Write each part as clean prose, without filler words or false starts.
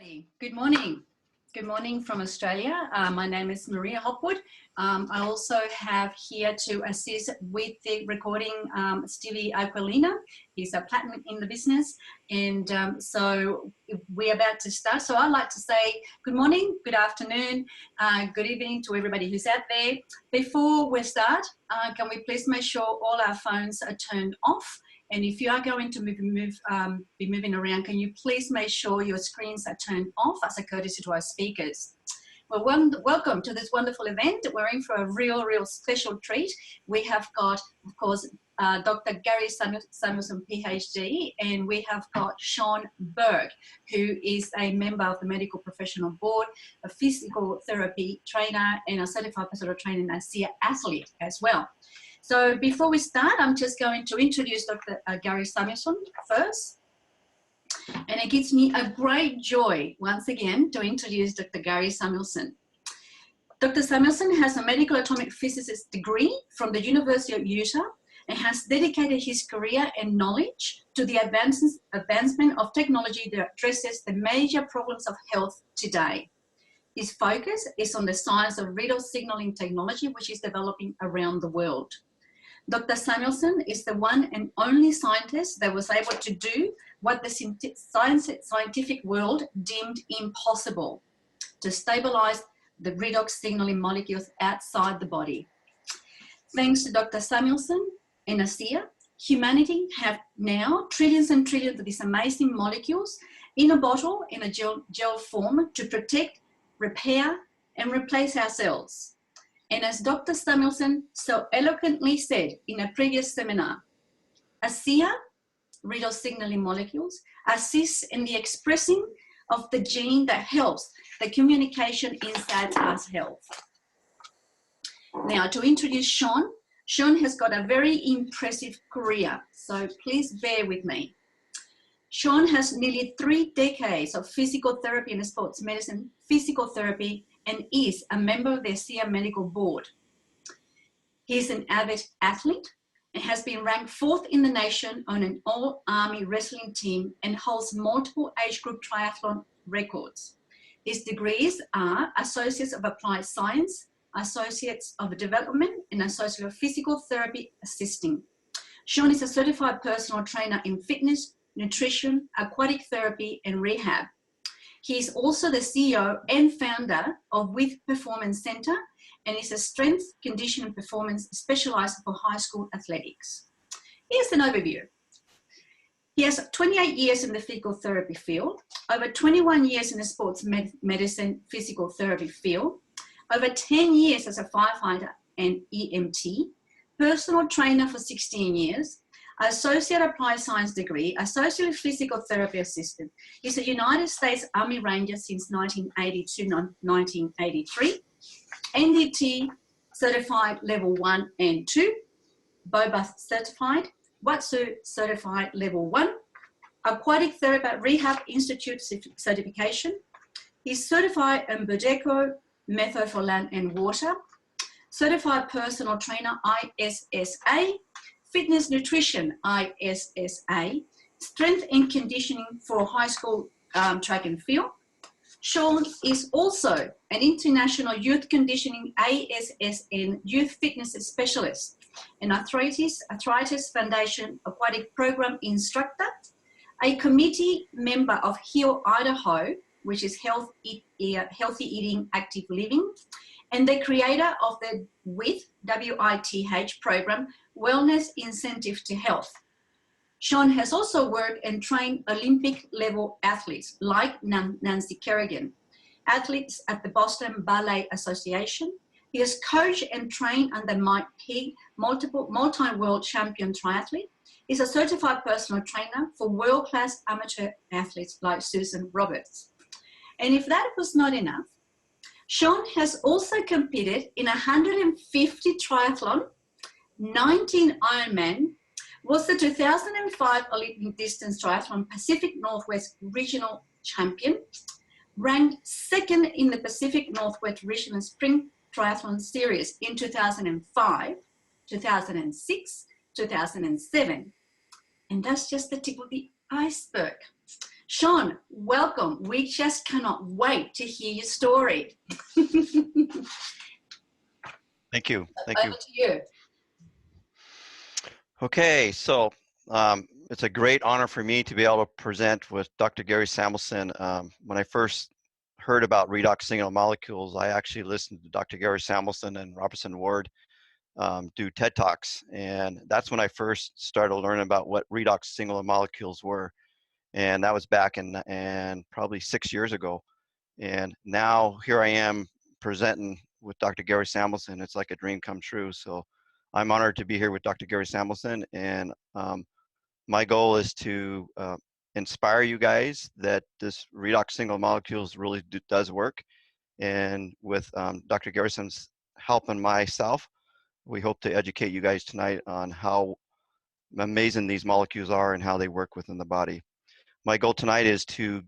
Everybody, good morning. Good morning from Australia. My name is Maria Hopwood. I also have here to assist with the recording Stevie Aquilina. He's a platinum in the business, and so we're about to start. So I'd like to say good morning, good afternoon, good evening to everybody who's out there. Before we start, can we please make sure all our phones are turned off? And if you are going to be moving around, can you please make sure your screens are turned off as a courtesy to our speakers? Well, welcome to this wonderful event. We're in for a real special treat. We have got, of course, Dr. Gary Samuelson, PhD, and we have got Shawn Burke, who is a member of the Medical Professional Board, a physical therapy trainer, and a certified personal trainer and Asea Associate as well. So before we start, I'm just going to introduce Dr. Gary Samuelson first. And it gives me a great joy, once again, to introduce Dr. Gary Samuelson. Dr. Samuelson has a medical atomic physicist degree from the University of Utah and has dedicated his career and knowledge to the advancement of technology that addresses the major problems of health today. His focus is on the science of redox signaling technology, which is developing around the world. Dr. Samuelson is the one and only scientist that was able to do what the scientific world deemed impossible, to stabilize the redox signaling molecules outside the body. Thanks to Dr. Samuelson and Asea, humanity have now trillions and trillions of these amazing molecules in a bottle, in a gel form, to protect, repair, and replace our cells. And as Dr. Samuelson so eloquently said in a previous seminar, Asea, redox signaling molecules, assists in the expressing of the gene that helps the communication inside our health. Now, to introduce Shawn, Shawn has got a very impressive career, so please bear with me. Shawn has nearly 3 decades of physical therapy and sports medicine, physical therapy, and is a member of the Asea Medical Board. He is an avid athlete and has been ranked 4th in the nation on an all-army wrestling team and holds multiple age group triathlon records. His degrees are Associates of Applied Science, Associates of Development, and Associate of Physical Therapy Assisting. Shawn is a certified personal trainer in fitness, nutrition, aquatic therapy, and rehab. He is also the CEO and founder of With Performance Center and is a strength, conditioning, performance specialized for high school athletics. Here's an overview. He has 28 years in the physical therapy field, over 21 years in the sports medicine physical therapy field, over 10 years as a firefighter and EMT, personal trainer for 16 years, Associate Applied Science degree, Associate Physical Therapy Assistant. He's a United States Army Ranger since 1982 to 1983. NDT Certified Level 1 and 2. BOBA Certified. WATSU Certified Level 1. Aquatic Therapy Rehab Institute Certification. He's certified in Burke Method for Land and Water. Certified Personal Trainer ISSA. Fitness Nutrition, ISSA, Strength and Conditioning for High School Track and Field. Shawn is also an International Youth Conditioning ASSN Youth Fitness Specialist, an Arthritis Foundation Aquatic Program Instructor, a committee member of HEAL Idaho, which is Healthy Eating, Active Living, and the creator of the WITH program, Wellness Incentive to Health. Shawn has also worked and trained Olympic level athletes like Nancy Kerrigan, athletes at the Boston Ballet Association. He has coached and trained under Mike P, multi-world champion triathlete. He's a certified personal trainer for world-class amateur athletes like Susan Roberts. And if that was not enough, Shawn has also competed in 150 triathlon, 19 Ironman, was the 2005 Olympic distance triathlon Pacific Northwest Regional Champion, ranked 2nd in the Pacific Northwest Regional Spring Triathlon Series in 2005, 2006, 2007. And that's just the tip of the iceberg. Shawn, welcome. We just cannot wait to hear your story. Thank you. Thank you. Over to you. Okay, so it's a great honor for me to be able to present with Dr. Gary Samuelson. When I first heard about redox single molecules, I actually listened to Dr. Gary Samuelson and Robertson Ward do TED Talks, and that's when I first started learning about what redox single molecules were, and that was back in probably 6 years ago. And now here I am presenting with Dr. Gary Samuelson. It's like a dream come true. So I'm honored to be here with Dr. Gary Samuelson, and my goal is to inspire you guys that this redox single molecules really does work. And with Dr. Garrison's help and myself, we hope to educate you guys tonight on how amazing these molecules are and how they work within the body. My goal tonight is to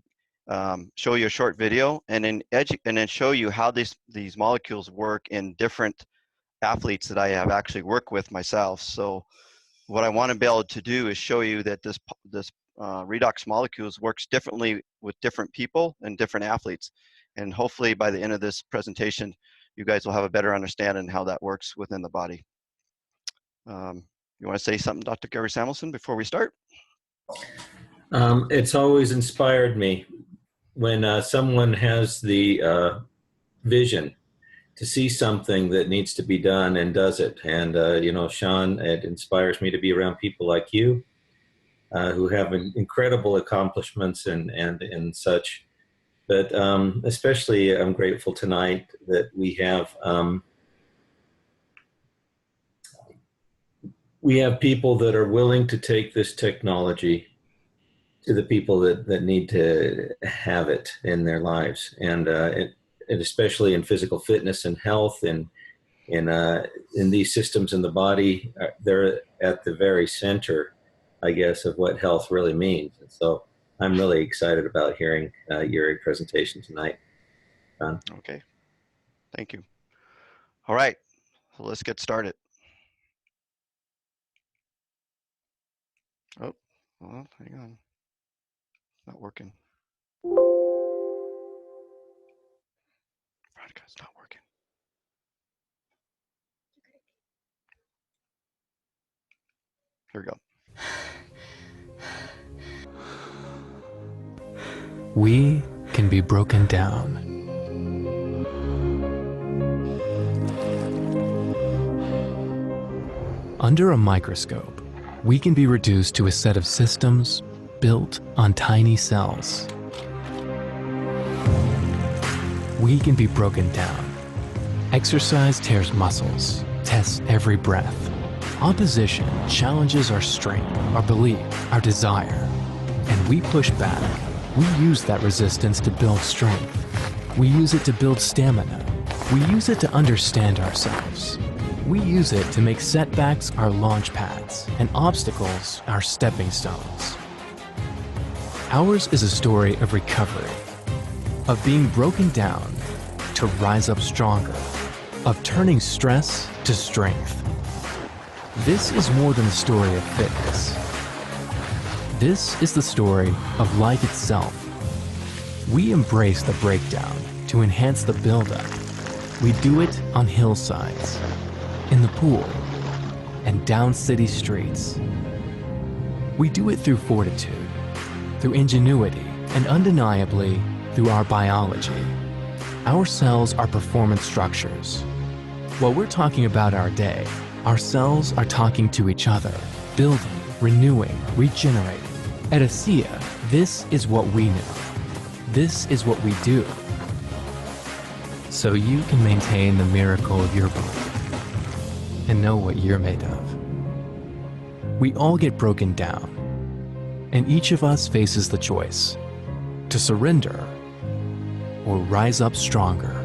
show you a short video and then show you how these molecules work in different athletes that I have actually worked with myself. So what I want to be able to do is show you that this redox molecules works differently with different people and different athletes. And hopefully by the end of this presentation, you guys will have a better understanding how that works within the body. You want to say something, Dr. Gary Samuelson, before we start? It's always inspired me when someone has the vision to see something that needs to be done and does it. And, you know, Shawn, it inspires me to be around people like you who have incredible accomplishments and such. But especially I'm grateful tonight that we have people that are willing to take this technology to the people that need to have it in their lives, and especially in physical fitness and health, and in these systems in the body, they're at the very center, I guess, of what health really means. And so I'm really excited about hearing your presentation tonight. Okay, thank you. All right, so let's get started. Oh, well, hang on. Not working. Broadcast not working. Here we go. We can be broken down. Under a microscope, we can be reduced to a set of systems built on tiny cells. We can be broken down. Exercise tears muscles, tests every breath. Opposition challenges our strength, our belief, our desire. And we push back. We use that resistance to build strength. We use it to build stamina. We use it to understand ourselves. We use it to make setbacks our launch pads and obstacles our stepping stones. Ours is a story of recovery, of being broken down to rise up stronger, of turning stress to strength. This is more than a story of fitness. This is the story of life itself. We embrace the breakdown to enhance the buildup. We do it on hillsides, in the pool, and down city streets. We do it through fortitude, through ingenuity, and undeniably through our biology. Our cells are performance structures. While we're talking about our day, our cells are talking to each other, building, renewing, regenerating. At Asea, this is what we know. This is what we do. So you can maintain the miracle of your body and know what you're made of. We all get broken down, and each of us faces the choice to surrender or rise up stronger.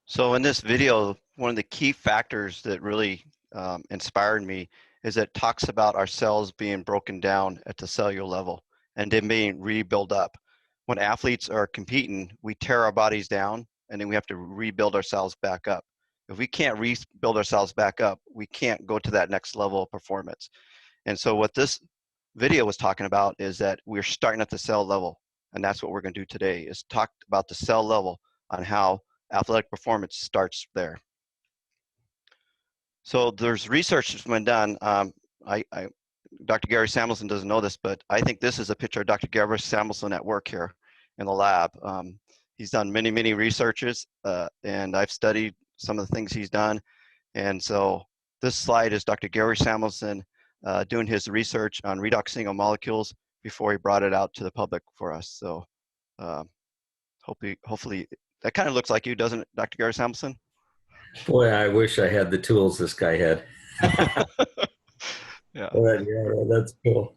So in this video, one of the key factors that really inspired me is it talks about our cells being broken down at the cellular level and then being rebuilt up. When athletes are competing, we tear our bodies down and then we have to rebuild ourselves back up. If we can't rebuild ourselves back up, we can't go to that next level of performance. And so what this video was talking about, is that we're starting at the cell level. And that's what we're going to do today, is talk about the cell level on how athletic performance starts there. So there's research that's been done. Dr. Gary Samuelson doesn't know this, but I think this is a picture of Dr. Gary Samuelson at work here in the lab. He's done many, many researches, and I've studied some of the things he's done. And so this slide is Dr. Gary Samuelson doing his research on redox single molecules before he brought it out to the public for us. So hopefully, that kind of looks like you, doesn't it, Dr. Gary Samuelson? Boy, I wish I had the tools this guy had. Yeah. But yeah, that's cool.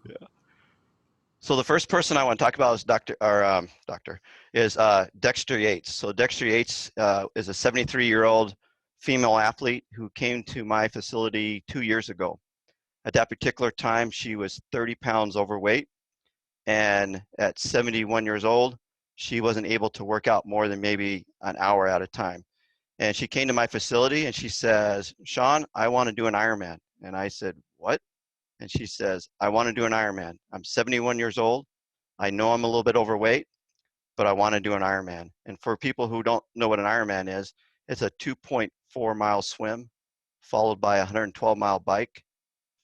Yeah. So the first person I want to talk about is Dexter Yates. So Dexter Yates is a 73-year-old female athlete who came to my facility 2 years ago. At that particular time, she was 30 pounds overweight, and at 71 years old, she wasn't able to work out more than maybe an hour at a time. And she came to my facility and she says, "Shawn, I want to do an Ironman." And I said, "What?" And she says, "I want to do an Ironman. I'm 71 years old. I know I'm a little bit overweight, but I want to do an Ironman." And for people who don't know what an Ironman is, it's a 2.4-mile swim, followed by a 112-mile bike,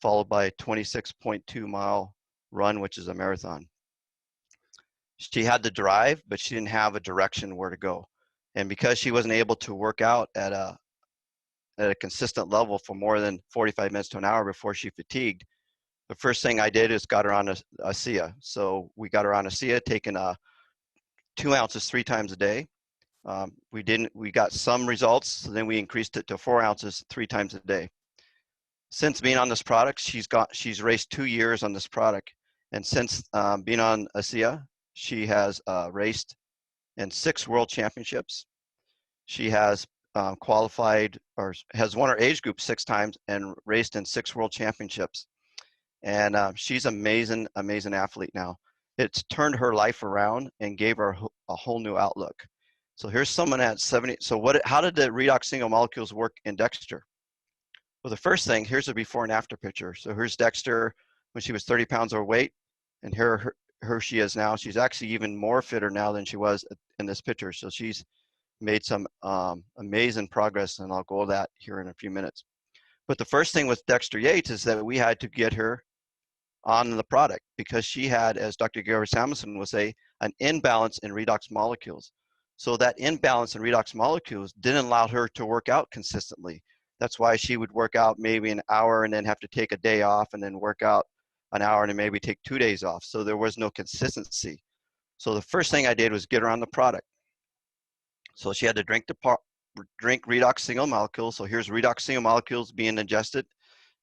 followed by a 26.2-mile run, which is a marathon. She had the drive, but she didn't have a direction where to go. And because she wasn't able to work out at a consistent level for more than 45 minutes to an hour before she fatigued, the first thing I did is got her on Asea. So we got her on Asea, taking 2 ounces 3 times a day. We got some results, so then we increased it to 4 ounces 3 times a day. Since being on this product, she's raced 2 years on this product. And since being on Asea, she has raced in 6 world championships. She has qualified, or has won her age group 6 times and raced in 6 world championships. And she's amazing athlete now. It's turned her life around and gave her a whole new outlook. So here's someone at 70. So how did the redox single molecules work in Dexter? Well, the first thing, here's a before and after picture. So here's Dexter when she was 30 pounds overweight, and here she is now. She's actually even more fitter now than she was in this picture. So she's made some amazing progress, and I'll go over that here in a few minutes. But the first thing with Dexter Yates is that we had to get her on the product because she had, as Dr. Gary Samuelson would say, an imbalance in redox molecules. So that imbalance in redox molecules didn't allow her to work out consistently. That's why she would work out maybe an hour and then have to take a day off, and then work out an hour and then maybe take 2 days off. So there was no consistency. So the first thing I did was get her on the product. So she had to drink redox single molecules. So here's redox single molecules being ingested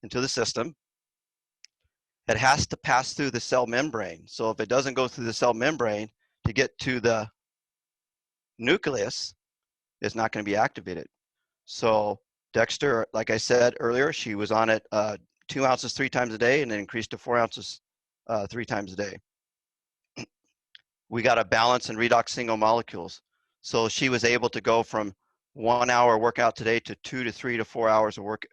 into the system. It has to pass through the cell membrane. So if it doesn't go through the cell membrane to get to the nucleus, it's not going to be activated. So Dexter, like I said earlier, she was on it 2 ounces 3 times a day, and then increased to 4 ounces 3 times a day. We got a balance in redox single molecules. So she was able to go from 1 hour workout today to 2 to 3 to 4 hours of work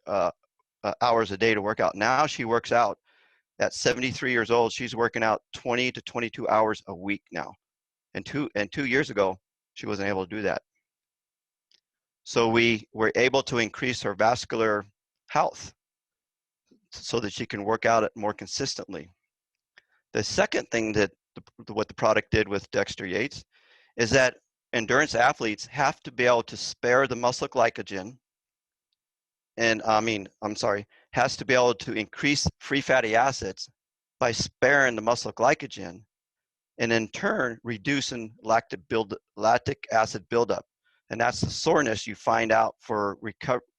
hours a day to work out. Now she works out at 73 years old. She's working out 20 to 22 hours a week now. And 2 years ago, she wasn't able to do that. So we were able to increase her vascular health so that she can work out it more consistently. The second thing that what the product did with Dexter Yates is that endurance athletes have to be able to spare the muscle glycogen, and has to be able to increase free fatty acids by sparing the muscle glycogen, and in turn reducing lactic acid buildup. And that's the soreness you find out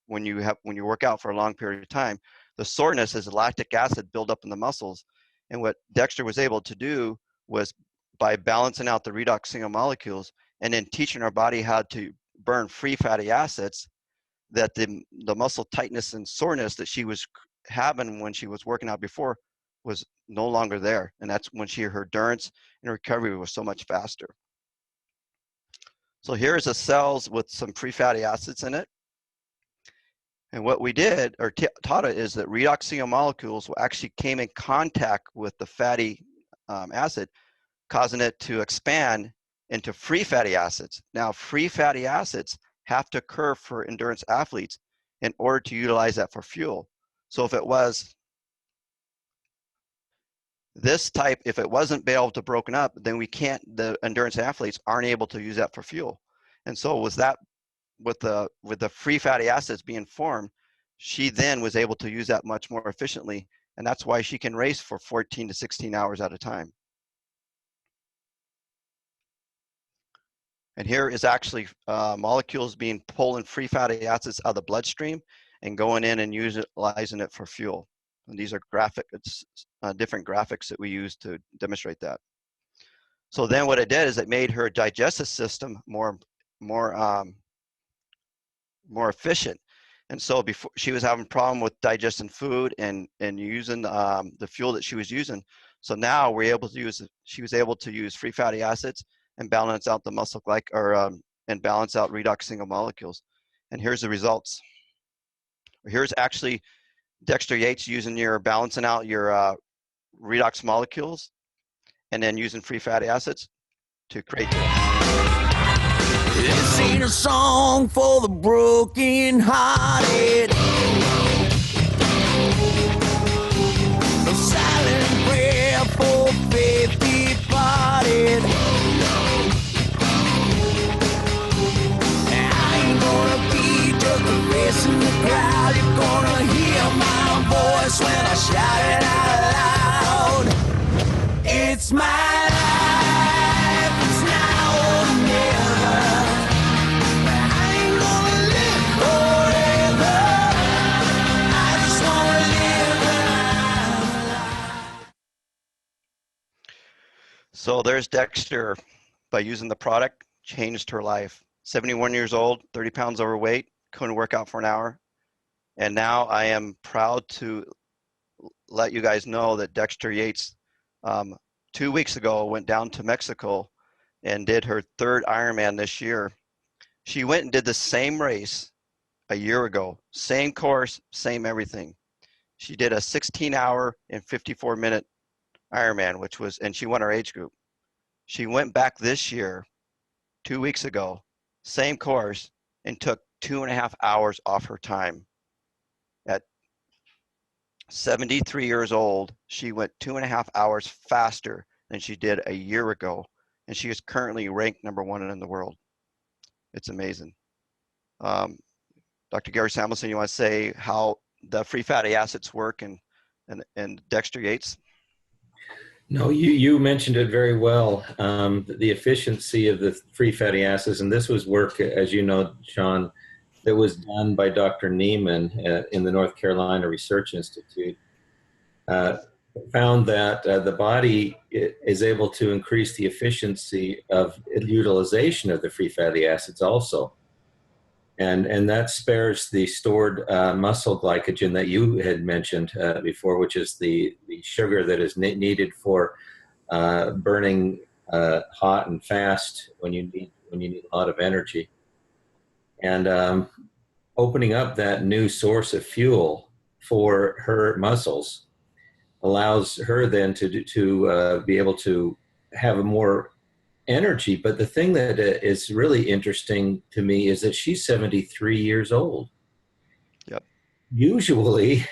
when you work out for a long period of time. The soreness is lactic acid buildup in the muscles. And what Dexter was able to do was, by balancing out the redox single molecules and then teaching our body how to burn free fatty acids, that the muscle tightness and soreness that she was having when she was working out before was no longer there. And that's when her endurance and recovery was so much faster. So here's the cells with some free fatty acids in it. And what we did, or taught it, is that redox single molecules actually came in contact with the fatty acid, causing it to expand into free fatty acids. Now, free fatty acids have to occur for endurance athletes in order to utilize that for fuel. So if it was this type, if it wasn't able to broken up, then the endurance athletes aren't able to use that for fuel. And so with the free fatty acids being formed, she then was able to use that much more efficiently. And that's why she can race for 14 to 16 hours at a time. And here is actually molecules being pulling free fatty acids out of the bloodstream and going in and utilizing it for fuel. And these are different graphics that we use to demonstrate that. So then what it did is it made her digestive system more efficient. And so before, she was having a problem with digesting food and using the fuel that she was using. So now she was able to use free fatty acids and balance out the muscle and balance out redox single molecules. And here's the results. Here's actually Dexter Yates balancing out your redox molecules and then using free fatty acids to create This ain't a song for the broken hearted. No silent prayer for faith departed. I ain't gonna be just a face in the crowd. You're gonna hear my voice when I shout it out loud. It's my life, it's now or never. I ain't gonna live forever. I just wanna live alive. So there's Dexter, by using the product, changed her life. 71 years old, 30 pounds overweight, couldn't work out for an hour. And now I am proud to let you guys know that Dexter Yates, 2 weeks ago, went down to Mexico and did her third Ironman this year. She went and did the same race a year ago, same course, same everything. She did a 16-hour and 54-minute Ironman, and she won her age group. She went back this year, 2 weeks ago, same course, and took 2.5 hours off her time. At 73 years old, she went 2.5 hours faster than she did a year ago, and she is currently ranked #1 in the world. It's amazing. Dr. Gary Samuelson, you want to say how the free fatty acids work and Dexter Yates? No, you mentioned it very well. The efficiency of the free fatty acids, and this was work, as you know, Shawn, that was done by Dr. Neiman in the North Carolina Research Institute. Found that the body is able to increase the efficiency of utilization of the free fatty acids also. And that spares the stored muscle glycogen that you had mentioned before, which is the sugar that is needed for burning hot and fast when you need a lot of energy. And opening up that new source of fuel for her muscles allows her then to be able to have a more energy. But the thing that is really interesting to me is that she's 73 years old. Yep. Usually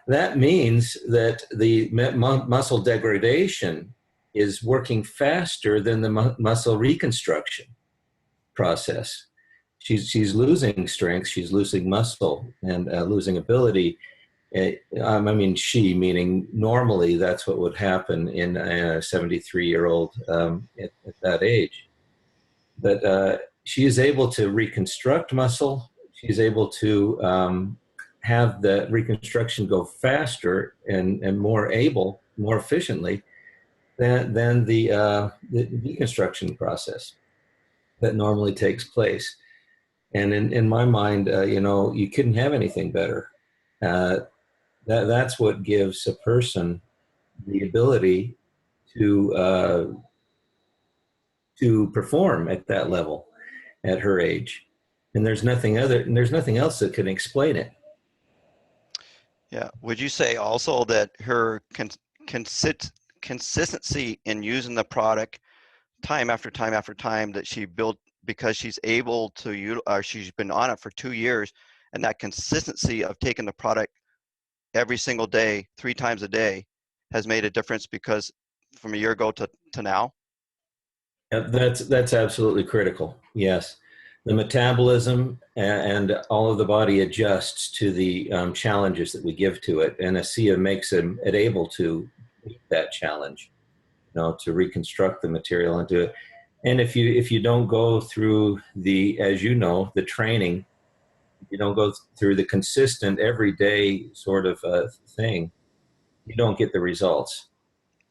that means that the muscle degradation is working faster than the muscle reconstruction process. She's losing strength, she's losing muscle and losing ability. She, meaning normally that's what would happen in a 73-year-old at that age. But she is able to reconstruct muscle. She's able to have the reconstruction go faster and more efficiently than the deconstruction process that normally takes place. And in my mind, you couldn't have anything better. That's what gives a person the ability to perform at that level at her age. And there's nothing else that can explain it. Yeah. Would you say also that her consistency in using the product time after time after time that she built, because she's able to she's been on it for 2 years, and that consistency of taking the product every single day, 3 times a day, has made a difference, because from a year ago to now? That's absolutely critical. Yes, the metabolism and all of the body adjusts to the challenges that we give to it, and Asea makes it able to meet that challenge, to reconstruct the material and do it. And if you don't go through the, as you know, the training, you don't go through the consistent everyday sort of thing, you don't get the results.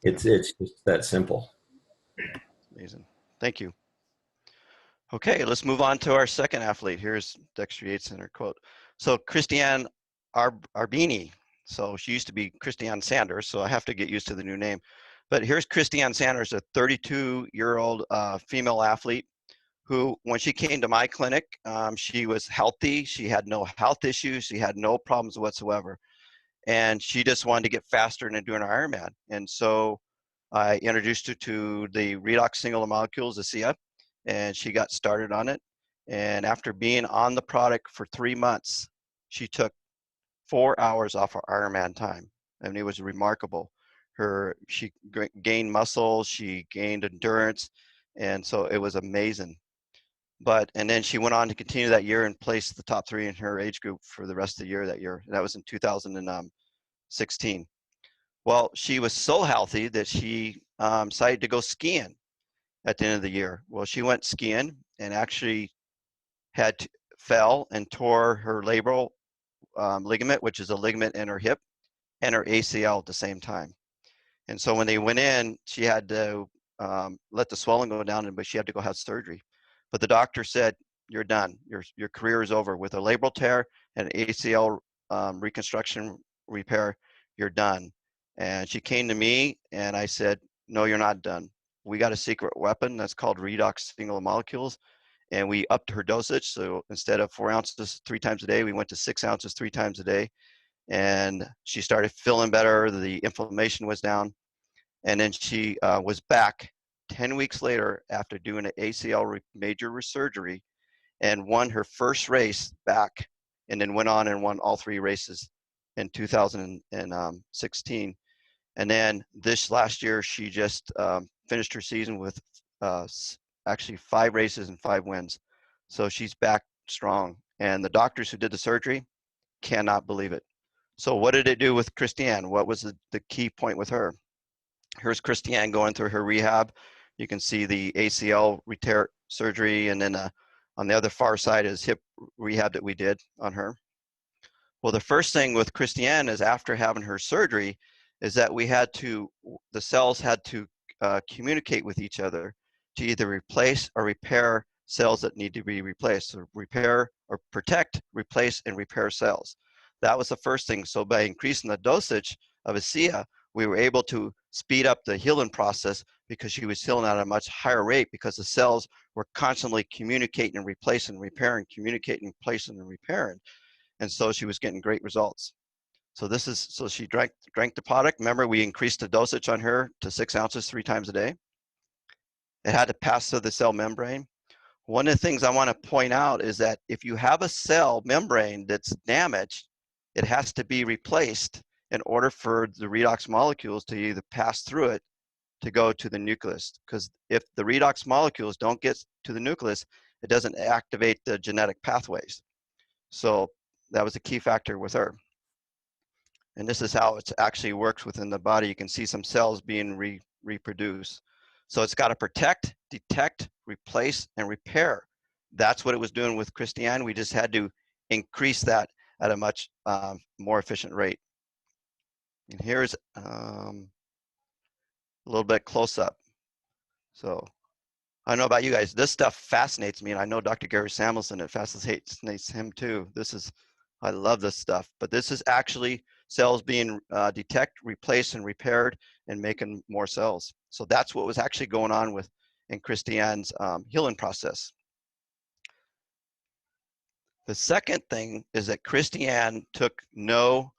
It's just that simple. Amazing. Thank you. Okay, let's move on to our second athlete. Here's Dexter Yates in her quote. So Christiane Arbini. So she used to be Christiane Sanders, so I have to get used to the new name. But here's Christiane Sanders, a 32-year-old female athlete who, when she came to my clinic, she was healthy. She had no health issues. She had no problems whatsoever. And she just wanted to get faster and do an Ironman. And so I introduced her to the Redox single molecules, Asea, and she got started on it. And after being on the product for 3 months, she took 4 hours off her Ironman time. I mean, it was remarkable. She gained muscle, she gained endurance, and so it was amazing. And then she went on to continue that year and placed the top 3 in her age group for the rest of the year that year. That was in 2016. Well, she was so healthy that she decided to go skiing at the end of the year. Well, she went skiing and actually fell and tore her labral ligament, which is a ligament in her hip, and her ACL at the same time. And so when they went in, she had to let the swelling go down, but she had to go have surgery. But the doctor said, "You're done. Your career is over. With a labral tear and ACL reconstruction repair, you're done." And she came to me and I said, "No, you're not done. We got a secret weapon that's called Redox single molecules." And we upped her dosage. So instead of 4 ounces 3 times a day, we went to 6 ounces 3 times a day. And she started feeling better. The inflammation was down. And then she was back 10 weeks later after doing an ACL major surgery, and won her first race back, and then went on and won all 3 races in 2016. And then this last year, she just finished her season with actually 5 races and 5 wins. So she's back strong. And the doctors who did the surgery cannot believe it. So what did it do with Christiane? What was the key point with her? Here's Christiane going through her rehab. You can see the ACL repair surgery, and then on the other far side is hip rehab that we did on her. Well, the first thing with Christiane is, after having her surgery, is that the cells had to communicate with each other to either replace or repair cells that need to be replaced. So repair or protect, replace, and repair cells. That was the first thing. So by increasing the dosage of Asea, we were able to speed up the healing process, because she was healing at a much higher rate, because the cells were constantly communicating and replacing and repairing, communicating, replacing and repairing. And so she was getting great results. So she drank the product. Remember, we increased the dosage on her to 6 ounces 3 times a day. It had to pass through the cell membrane. One of the things I want to point out is that if you have a cell membrane that's damaged, it has to be replaced in order for the redox molecules to either pass through it to go to the nucleus. Because if the redox molecules don't get to the nucleus, it doesn't activate the genetic pathways. So that was a key factor with her. And this is how it actually works within the body. You can see some cells being reproduced. So it's got to protect, detect, replace, and repair. That's what it was doing with Christiane. We just had to increase that at a much more efficient rate. And here's a little bit close up. So I don't know about you guys, this stuff fascinates me, and I know Dr. Gary Samuelson, it fascinates him too. I love this stuff, but this is actually cells being detected, replaced, and repaired, and making more cells. So that's what was actually going on in Christiane's healing process. The second thing is that Christiane took no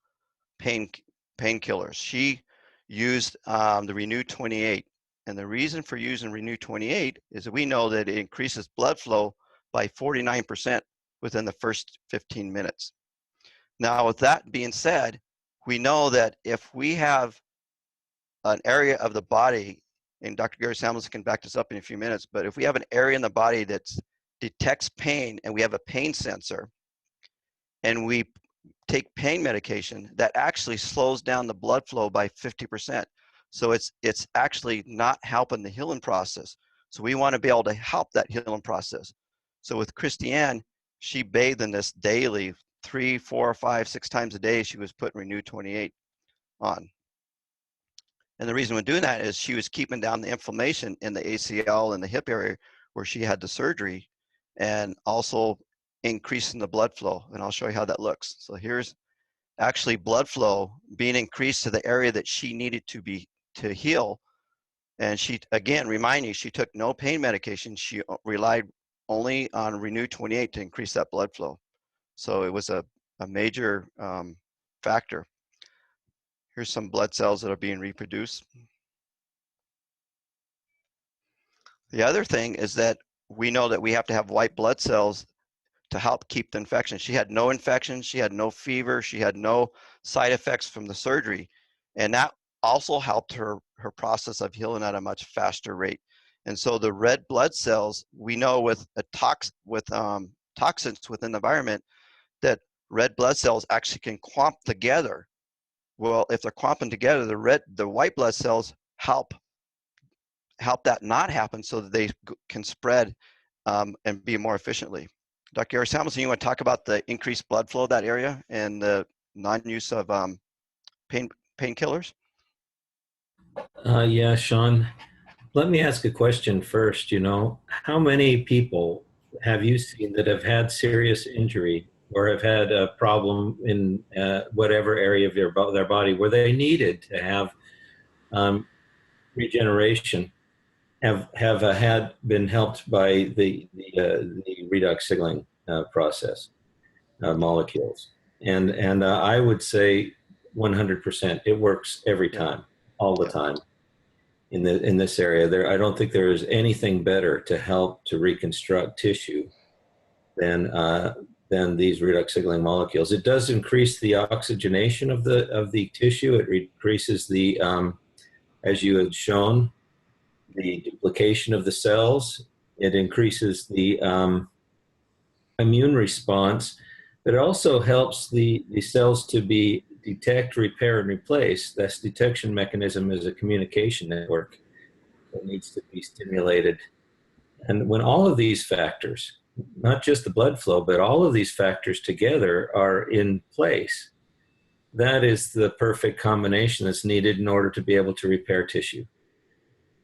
painkillers. She used the Renew 28. And the reason for using Renew 28 is that we know that it increases blood flow by 49% within the first 15 minutes. Now, with that being said, we know that if we have an area of the body, and Dr. Gary Samuelson can back this up in a few minutes, but if we have an area in the body that detects pain and we have a pain sensor and we take pain medication, that actually slows down the blood flow by 50%. So it's actually not helping the healing process. So we want to be able to help that healing process. So with Christiane, she bathed in this daily, 3, 4, 5, 6 times a day. She was putting Renew 28 on. And the reason we're doing that is she was keeping down the inflammation in the ACL and the hip area where she had the surgery, and also increasing the blood flow. And I'll show you how that looks. So here's actually blood flow being increased to the area that she needed to heal. And she, again, remind you, she took no pain medication. She relied only on Renew 28 to increase that blood flow. So it was a major factor. Here's some blood cells that are being reproduced. The other thing is that we know that we have to have white blood cells to help keep the infection. She had no infection, she had no fever, she had no side effects from the surgery. And that also helped her process of healing at a much faster rate. And so the red blood cells, we know with toxins within the environment, that red blood cells actually can clump together. Well, if they're clumping together, the white blood cells help that not happen so that they can spread and be more efficiently. Dr. Gary Samuelson, you want to talk about the increased blood flow of that area and the non-use of painkillers? Yeah, Shawn, let me ask a question first. You know, how many people have you seen that have had serious injury or have had a problem in whatever area of their body where they needed to have regeneration, have been helped by the redox signaling process molecules? And I would say 100%. It works every time, all the time. In this area, I don't think there is anything better to help to reconstruct tissue than these redox signaling molecules. It does increase the oxygenation of the tissue. It increases the, as you had shown, the duplication of the cells. It increases the immune response, but it also helps the cells to be detect, repair, and replace. This detection mechanism is a communication network that needs to be stimulated. And when all of these factors, not just the blood flow, but all of these factors together are in place, that is the perfect combination that's needed in order to be able to repair tissue.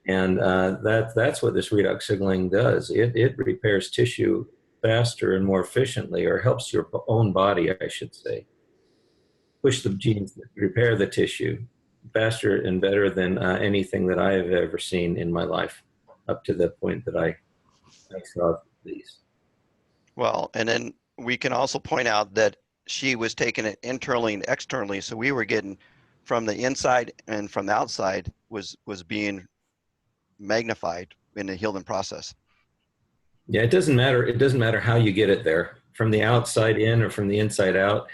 And that's what this redox signaling does. It repairs tissue faster and more efficiently, or helps your own body, I should say, push the genes that repair the tissue faster and better than anything that I have ever seen in my life up to the point that I saw these. Well, and then we can also point out that she was taking it internally and externally. So we were getting from the inside and from the outside was being magnified in the healing process. Yeah, it doesn't matter. It doesn't matter how you get it there, from the outside in or from the inside out.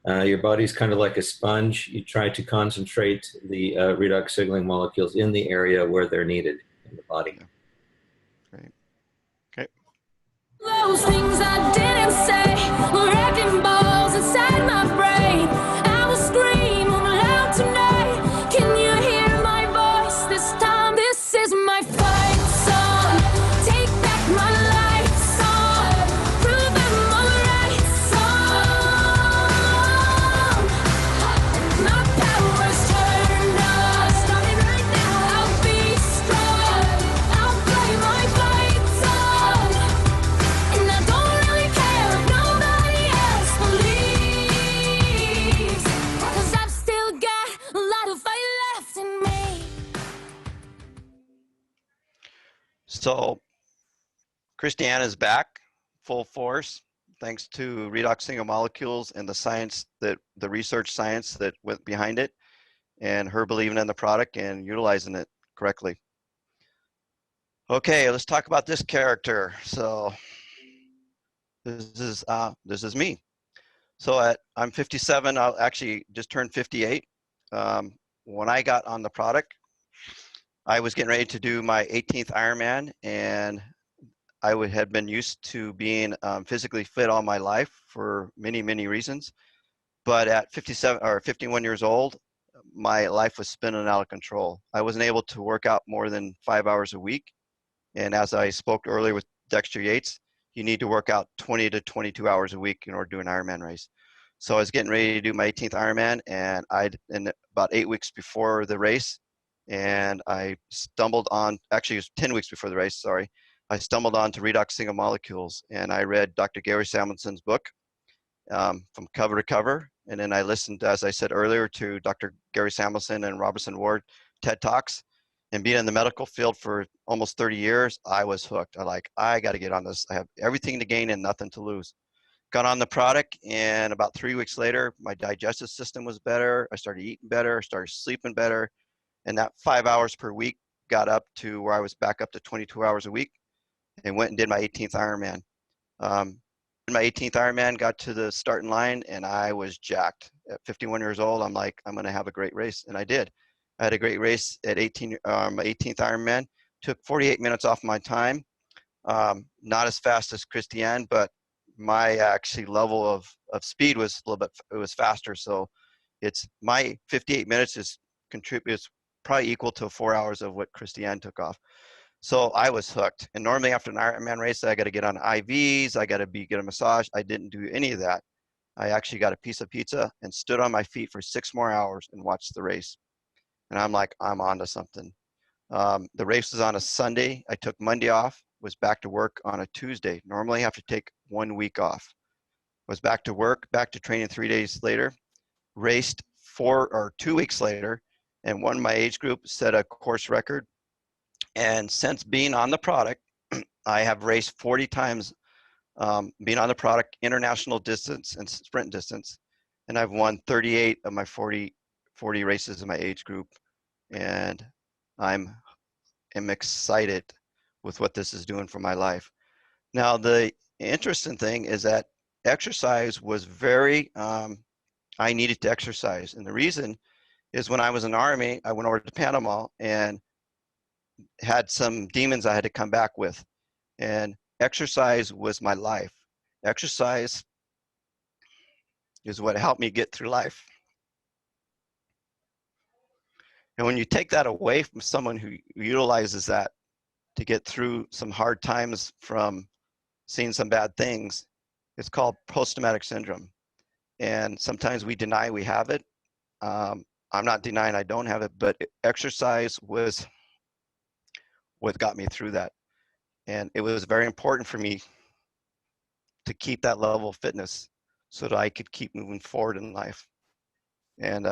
Your body's kind of like a sponge. You try to concentrate the redox signaling molecules in the area where they're needed in the body. Great. Okay. Those things I didn't say were wrecking balls inside my brain. I will scream loud tonight. Can you hear my voice this time? This is my fight song. Take back my life song. Prove I'm alright song. My power's turned on. Starting right now. I'll be strong. I'll play my fight song. And I don't really care if nobody else believes, 'cause I've still got a lot of fight left in me. So Christiane is back, full force. thanks to Redox single molecules and the science that the research science that went behind it, and her believing in the product and utilizing it correctly. Okay, let's talk about this character. So this is me. So I'm 57. I'll actually just turned 58. When I got on the product, I was getting ready to do my 18th Ironman, and I had been used to being physically fit all my life for many, many reasons. But at 57 or 51 years old, my life was spinning out of control. I wasn't able to work out more than 5 hours a week. And as I spoke earlier with Dexter Yates, you need to work out 20 to 22 hours a week in order to do an Ironman race. So I was getting ready to do my 18th Ironman, and in about 8 weeks before the race, and I stumbled on, actually it was 10 weeks before the race, sorry, I stumbled on to Redox single molecules, and I read Dr. Gary Samuelson's book from cover to cover. And then I listened, as I said earlier, to Dr. Gary Samuelson and Robertson Ward TED Talks. And being in the medical field for almost 30 years, I was hooked. I got to get on this. I have everything to gain and nothing to lose. Got on the product, and about 3 weeks later, my digestive system was better. I started eating better, started sleeping better. And that 5 hours per week got up to where I was back up to 22 hours a week, and went and did my 18th Ironman. My 18th Ironman, got to the starting line, and I was jacked. At 51 years old, I'm like, I'm going to have a great race. And I did. I had a great race at my 18th Ironman. Took 48 minutes off my time. Not as fast as Christiane, but my actually level of speed was a little bit, it was faster. So it's my 58 minutes is probably equal to 4 hours of what Christiane took off. So I was hooked. And normally after an Ironman race, I got to get on IVs. I got to get a massage. I didn't do any of that. I actually got a piece of pizza and stood on my feet for 6 more hours and watched the race. And I'm like, I'm on to something. The race was on a Sunday. I took Monday off, was back to work on a Tuesday. Normally I have to take 1 week off. Was back to work, back to training 3 days later, raced 2 weeks later, and won my age group, set a course record. And since being on the product, I have raced 40 times, being on the product, international distance and sprint distance. And I've won 38 of my 40 races in my age group. And I'm excited with what this is doing for my life. Now, the interesting thing is that exercise was very, I needed to exercise. And the reason is when I was in the Army, I went over to Panama and had some demons I had to come back with. And exercise was my life. Exercise is what helped me get through life. And when you take that away from someone who utilizes that to get through some hard times from seeing some bad things, it's called post-traumatic syndrome. And sometimes we deny we have it. I'm not denying I don't have it, but exercise was what got me through that. And it was very important for me to keep that level of fitness so that I could keep moving forward in life. And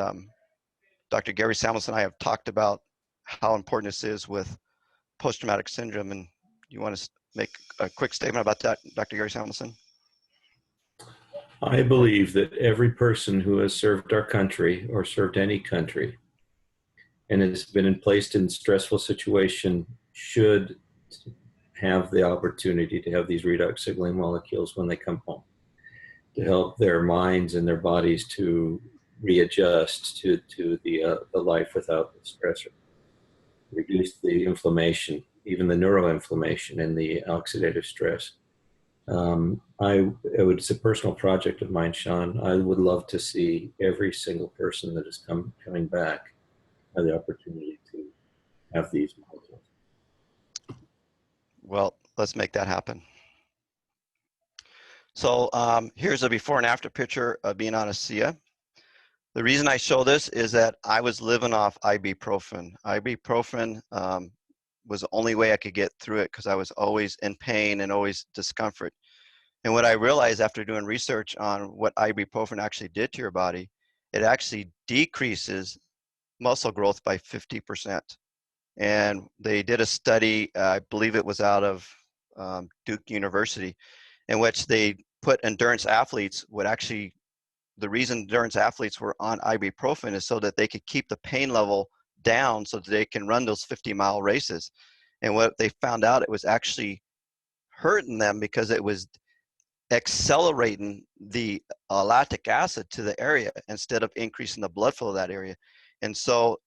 Dr. Gary Samuelson and I have talked about how important this is with post-traumatic syndrome. And you want to make a quick statement about that, Dr. Gary Samuelson? I believe that every person who has served our country or served any country and has been placed in stressful situation should have the opportunity to have these redox signaling molecules when they come home, to help their minds and their bodies to readjust to the life without the stressor, reduce the inflammation, even the neuroinflammation and the oxidative stress. It's a personal project of mine, Shawn. I would love to see every single person that is coming back have the opportunity to have these molecules. Well, let's make that happen. So here's a before and after picture of being on Asea. The reason I show this is that I was living off ibuprofen. Ibuprofen was the only way I could get through it because I was always in pain and always discomfort. And what I realized after doing research on what ibuprofen actually did to your body, it actually decreases muscle growth by 50%. And they did a study, I believe it was out of Duke University, in which they put endurance athletes would actually, the reason endurance athletes were on ibuprofen is so that they could keep the pain level down so that they can run those 50-mile races. And what they found out, it was actually hurting them because it was accelerating the lactic acid to the area instead of increasing the blood flow to that area. And so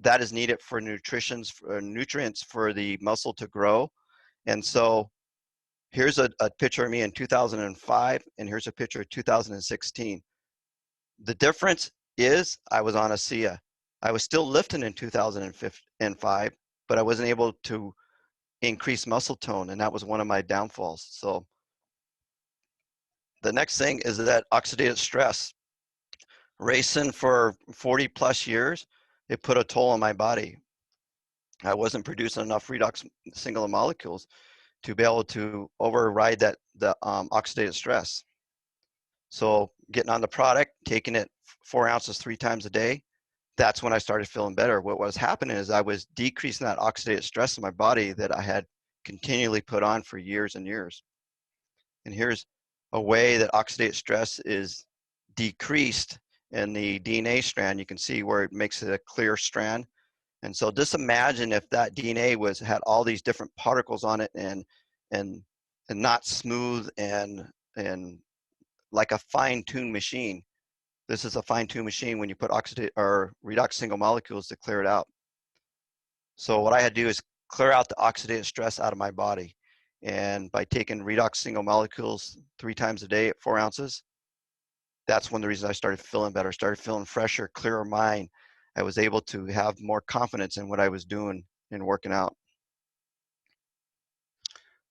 that is needed for nutrients for the muscle to grow. And so here's a picture of me in 2005, and here's a picture of 2016. The difference is I was on Asea. I was still lifting in 2005, but I wasn't able to increase muscle tone, and that was one of my downfalls. So the next thing is that oxidative stress. Racing for 40 plus years, it put a toll on my body. I wasn't producing enough redox single molecules to be able to override the oxidative stress. So getting on the product, taking it 4 ounces 3 times a day, that's when I started feeling better. What was happening is I was decreasing that oxidative stress in my body that I had continually put on for years and years. And here's a way that oxidative stress is decreased in the DNA strand. You can see where it makes it a clear strand. And so just imagine if that DNA had all these different particles on it and not smooth and like a fine-tuned machine. This is a fine-tuned machine when you put oxidative or redox single molecules to clear it out. So what I had to do is clear out the oxidative stress out of my body. And by taking redox single molecules 3 times a day at 4 ounces, that's one of the reasons I started feeling better, started feeling fresher, clearer mind. I was able to have more confidence in what I was doing in working out.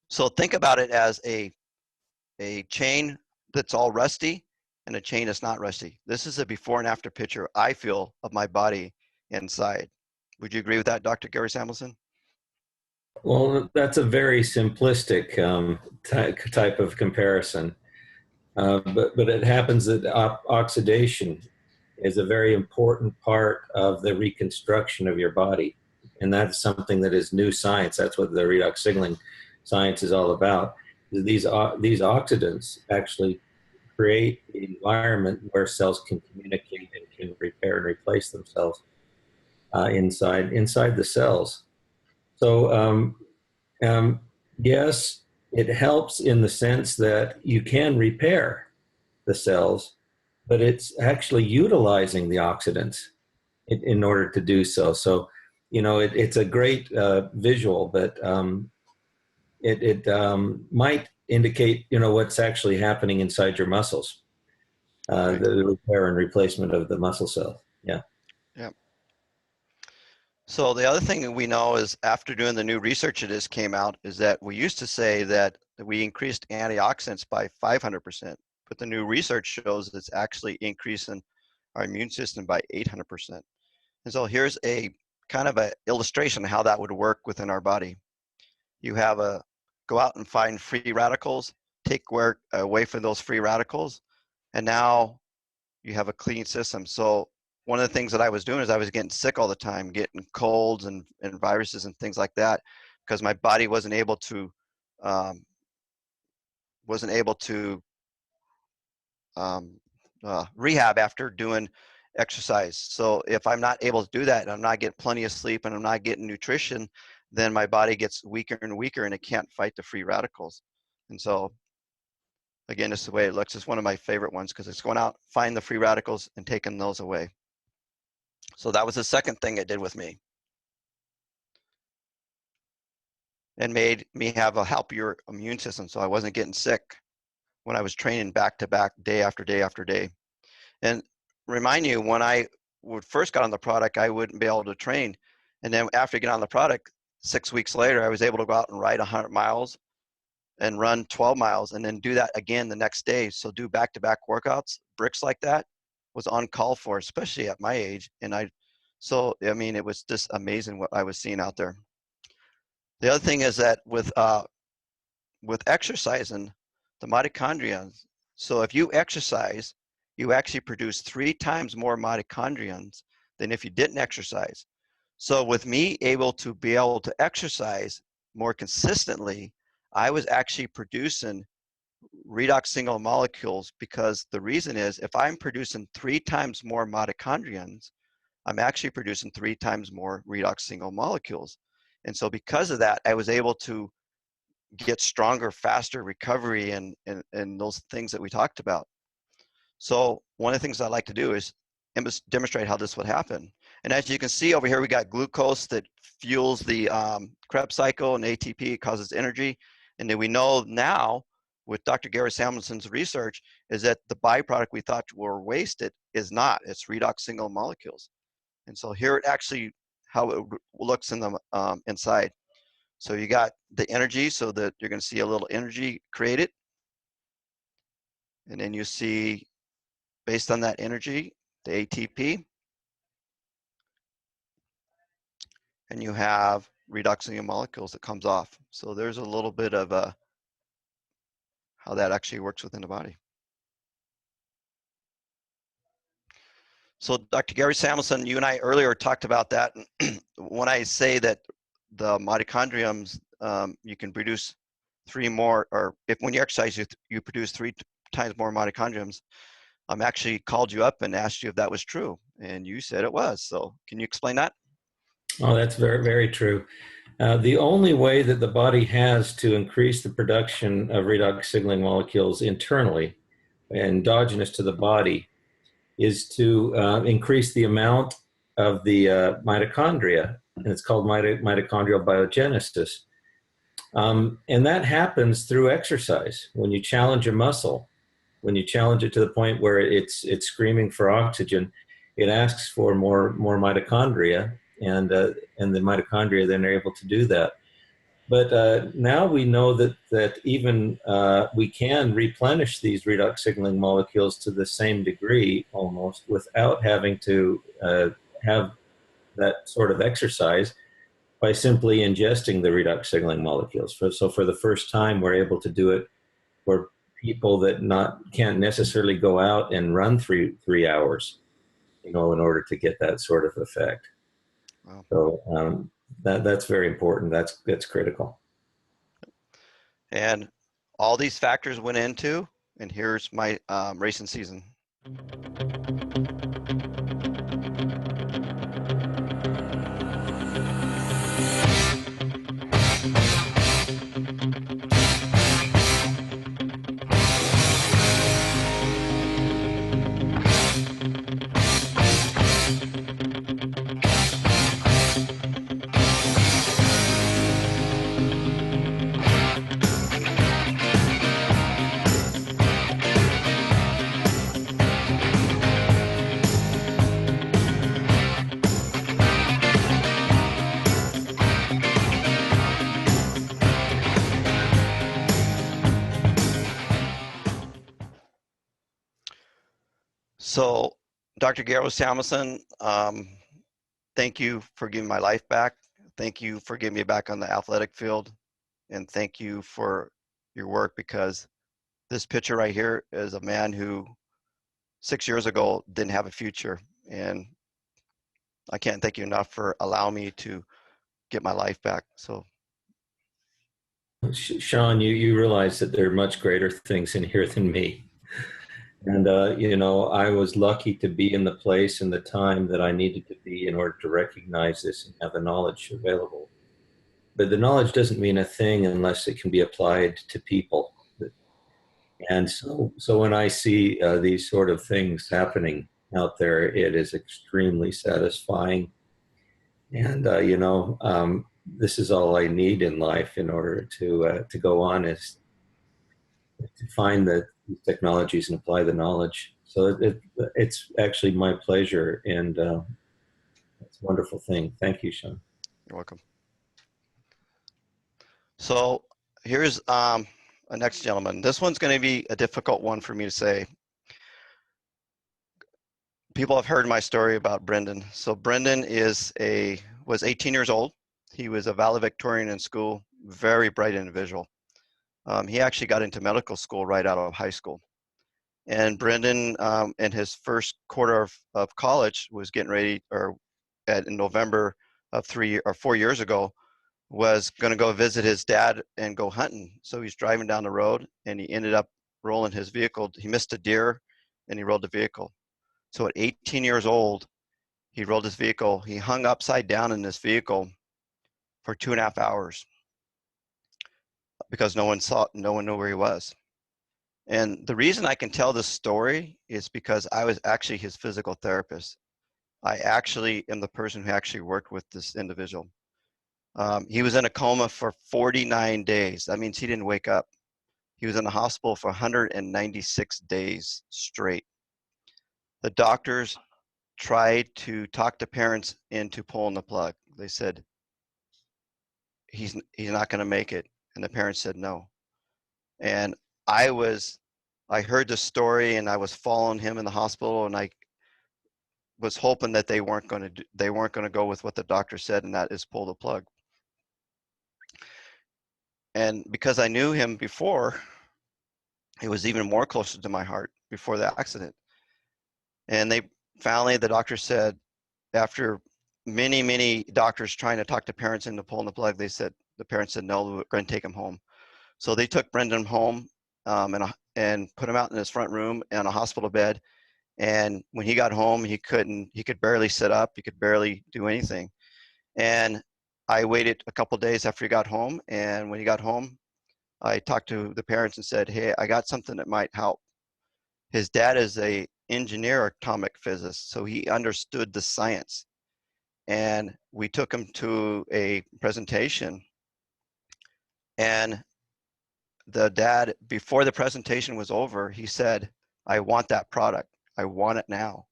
So think about it as a chain that's all rusty and a chain that's not rusty. This is a before and after picture I feel of my body inside. Would you agree with that, Dr. Gary Samuelson? Well, that's a very simplistic type of comparison. But it happens that oxidation is a very important part of the reconstruction of your body. And that's something that is new science. That's what the redox signaling science is all about. These oxidants actually create the environment where cells can communicate and can repair and replace themselves inside the cells. So yes, it helps in the sense that you can repair the cells, but it's actually utilizing the oxidants in order to do so. So, you know, it's a great visual, but it might indicate, you know, what's actually happening inside your muscles, Right. the repair and replacement of the muscle cells. Yeah. Yeah. So the other thing that we know is after doing the new research that just came out is that we used to say that we increased antioxidants by 500%, but the new research shows it's actually increasing our immune system by 800%. And so here's a kind of an illustration of how that would work within our body. You have go out and find free radicals, take away from those free radicals, and now you have a clean system. So one of the things that I was doing is I was getting sick all the time, getting colds and viruses and things like that, because my body wasn't able to rehab after doing exercise. So if I'm not able to do that and I'm not getting plenty of sleep and I'm not getting nutrition, then my body gets weaker and weaker and it can't fight the free radicals. And so again, this is the way it looks. It's one of my favorite ones because it's going out, find the free radicals and taking those away. So that was the second thing it did with me. And made me have a healthier immune system so I wasn't getting sick when I was training back to back, day after day after day. And remind you, when I first got on the product, I wouldn't be able to train. And then after I get on the product, 6 weeks later, I was able to go out and ride 100 miles and run 12 miles and then do that again the next day. So do back-to-back workouts, bricks like that was uncalled for, especially at my age. And I mean, it was just amazing what I was seeing out there. The other thing is that with exercising, the mitochondria, so if you exercise, you actually produce 3 times more mitochondria than if you didn't exercise. So with me able to exercise more consistently, I was actually producing redox single molecules because the reason is if I'm producing 3 times more mitochondrions, I'm actually producing 3 times more redox single molecules. And so because of that, I was able to get stronger, faster recovery and those things that we talked about. So one of the things I like to do is demonstrate how this would happen. And as you can see over here, we got glucose that fuels the Krebs cycle, and ATP causes energy. And then we know now with Dr. Gary Samuelson's research is that the byproduct we thought were wasted is not. It's redox single molecules. And so here it actually, how it looks in the inside. So you got the energy, so that you're going to see a little energy created. And then you see, based on that energy, the ATP. And you have redoxing molecules that comes off. So there's a little bit of how that actually works within the body. So Dr. Gary Samuelson, you and I earlier talked about that. When I say that the mitochondriums, you can produce 3 more, or if when you exercise, you produce 3 times more mitochondriums. Actually called you up and asked you if that was true, and you said it was. So can you explain that? Oh, that's very, very true. The only way that the body has to increase the production of redox signaling molecules internally, endogenous to the body, is to increase the amount of the mitochondria, and it's called mitochondrial biogenesis. And that happens through exercise. When you challenge a muscle, when you challenge it to the point where it's screaming for oxygen, it asks for more mitochondria, and the mitochondria then are able to do that. But now we know that even we can replenish these redox signaling molecules to the same degree almost without having to have that sort of exercise by simply ingesting the redox signaling molecules. So for the first time, we're able to do it for people that can't necessarily go out and run 3 hours, in order to get that sort of effect. Wow. So that's very important. That's critical. And all these factors went into, and here's my racing season. So, Dr. Gary Samuelson, thank you for giving my life back. Thank you for getting me back on the athletic field. And thank you for your work, because this picture right here is a man who 6 years ago didn't have a future. And I can't thank you enough for allowing me to get my life back. So, Shawn, you realize that there are much greater things in here than me. And, I was lucky to be in the place and the time that I needed to be in order to recognize this and have the knowledge available. But the knowledge doesn't mean a thing unless it can be applied to people. And so when I see these sort of things happening out there, it is extremely satisfying. And, this is all I need in life in order to go on, is to find the technologies and apply the knowledge. So it's actually my pleasure, and it's a wonderful thing. Thank you, Shawn. you're welcome. So here's a next gentleman. This one's going to be a difficult one for me to say. People have heard my story about Brendan. So Brendan was 18 years old. He was a valedictorian in school, very bright individual. He actually got into medical school right out of high school. And Brendan, in his first quarter of college, was getting ready, in November of 3 or 4 years ago, was going to go visit his dad and go hunting. So he's driving down the road, and he ended up rolling his vehicle. He missed a deer and he rolled the vehicle. So at 18 years old, he rolled his vehicle. He hung upside down in this vehicle for 2.5 hours because no one knew where he was. And the reason I can tell this story is because I was actually his physical therapist. I actually am the person who actually worked with this individual. He was in a coma for 49 days. That means he didn't wake up. He was in the hospital for 196 days straight. The doctors tried to talk the parents into pulling the plug. They said, he's not going to make it. And the parents said no. And I heard the story and I was following him in the hospital, and I was hoping that they weren't going to go with what the doctor said, and that is pull the plug. And because I knew him before, it was even more closer to my heart before the accident. And the doctor said, after many doctors trying to talk to parents into pulling the plug, the parents said, no, we're going to take him home. So they took Brendan home and put him out in his front room on a hospital bed. And when he got home, he could barely sit up. He could barely do anything. And I waited a couple days after he got home. And when he got home, I talked to the parents and said, hey, I got something that might help. His dad is an engineer, atomic physicist, so he understood the science. And we took him to a presentation. And the dad, before the presentation was over, he said, I want that product. I want it now.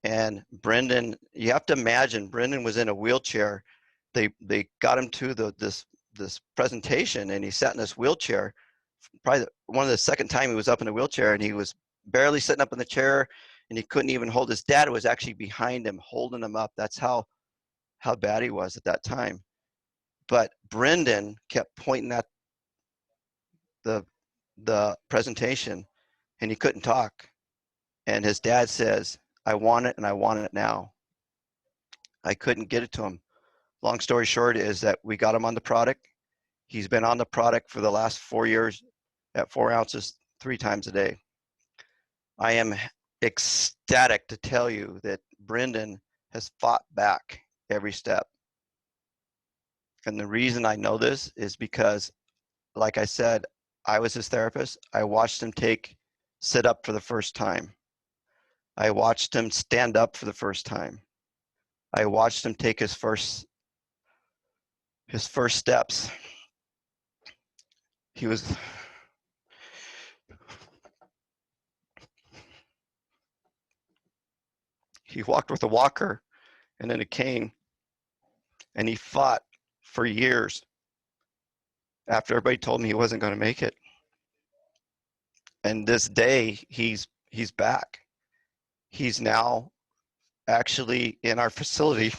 And Brendan, you have to imagine, Brendan was in a wheelchair. They got him to this presentation, and he sat in this wheelchair. Probably one of the second time he was up in a wheelchair, and he was barely sitting up in the chair, and he couldn't even hold. His dad was actually behind him, holding him up. That's how bad he was at that time. But Brendan kept pointing at the presentation, and he couldn't talk. And his dad says, I want it, and I want it now. I couldn't get it to him. Long story short is that we got him on the product. He's been on the product for the last 4 years at 4 ounces 3 times a day. I am ecstatic to tell you that Brendan has fought back every step. And the reason I know this is because, like I said, I was his therapist. I watched him sit up for the first time. I watched him stand up for the first time. I watched him take his first steps. He walked with a walker and then a cane, and he fought for years after everybody told me he wasn't going to make it. And this day, he's back. He's now actually in our facility,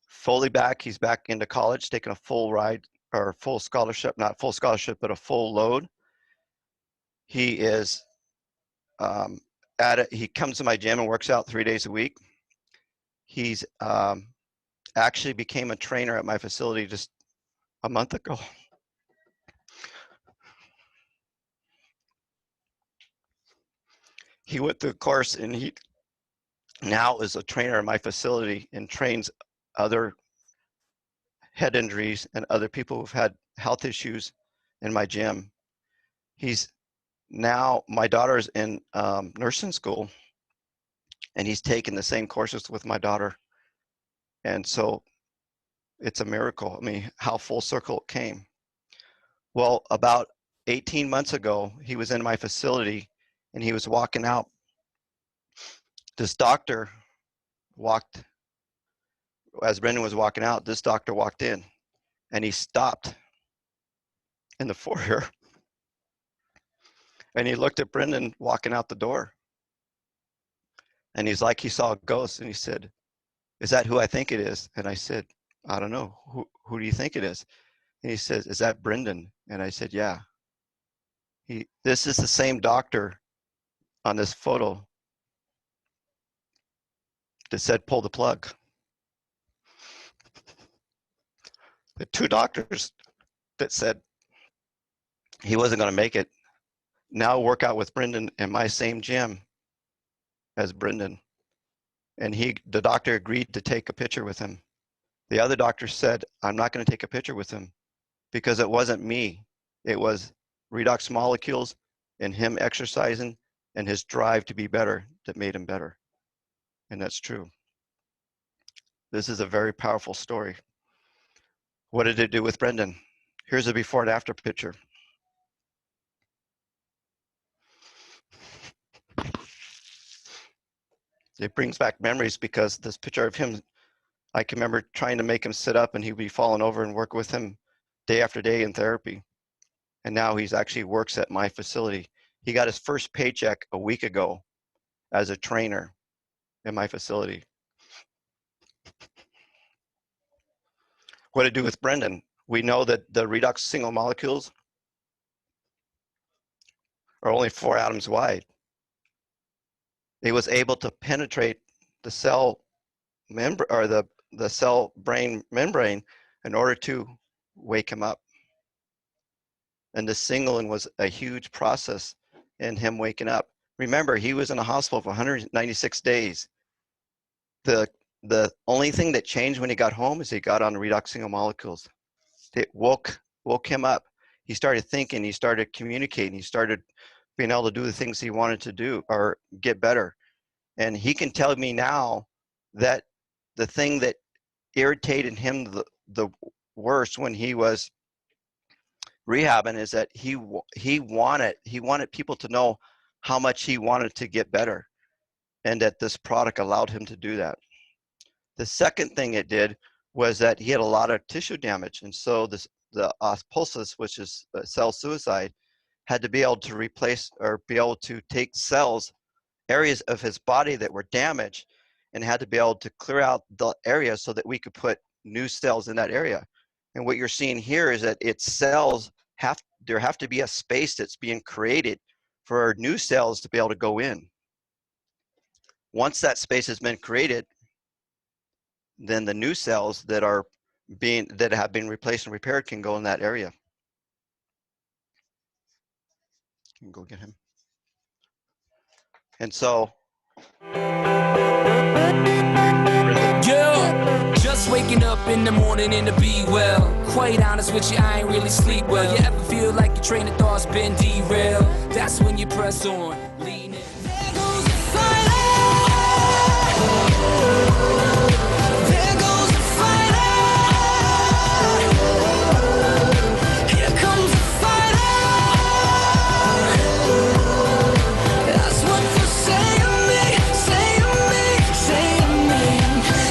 fully back. He's back into college, taking a full ride, or full scholarship, not full scholarship, but a full load. He is he comes to my gym and works out 3 days a week. He's actually became a trainer at my facility just a month ago. He went through the course, and he now is a trainer at my facility and trains other head injuries and other people who've had health issues in my gym. My daughter's in nursing school, and he's taken the same courses with my daughter. And so it's a miracle. I mean, how full circle it came. Well, about 18 months ago, he was in my facility and he was walking out. This doctor as Brendan was walking out, this doctor walked in, and he stopped in the foyer. And he looked at Brendan walking out the door. And he's like, he saw a ghost, and he said, is that who I think it is? And I said, I don't know. Who do you think it is? And he says, is that Brendan? And I said, yeah. This is the same doctor on this photo that said, pull the plug. The 2 doctors that said, he wasn't going to make it. Now work out with Brendan in my same gym as Brendan. And the doctor agreed to take a picture with him. The other doctor said, I'm not going to take a picture with him because it wasn't me. It was redox molecules and him exercising and his drive to be better that made him better. And that's true. This is a very powerful story. What did it do with Brendan? Here's a before and after picture. It brings back memories because this picture of him, I can remember trying to make him sit up and he'd be falling over and work with him day after day in therapy. And now he's actually works at my facility. He got his first paycheck a week ago as a trainer in my facility. What did it do with Brendan? We know that the redox single molecules are only 4 atoms wide. He was able to penetrate the cell membrane or the cell brain membrane in order to wake him up. And the signaling was a huge process in him waking up. Remember, he was in a hospital for 196 days. The only thing that changed when he got home is he got on redox single molecules. It woke him up. He started thinking, he started communicating, he started being able to do the things he wanted to do or get better. And he can tell me now that the thing that irritated him the worst when he was rehabbing is that he wanted people to know how much he wanted to get better, and that this product allowed him to do that. The second thing it did was that he had a lot of tissue damage, and so the osmosis, which is cell suicide, had to be able to replace or be able to take cells, areas of his body that were damaged, and had to be able to clear out the area so that we could put new cells in that area. And what you're seeing here is that its cells there have to be a space that's being created for new cells to be able to go in. Once that space has been created, then the new cells that have been replaced and repaired can go in that area. You can go get him. And so, Yeah, just waking up in the morning and to be well. Quite honest with you, I ain't really sleep well. You ever feel like your train of thought's been derailed? That's when you press on, lean in. There goes the fire. There goes the fire. Here comes the fire. That's what you say to me, say to me, say to me.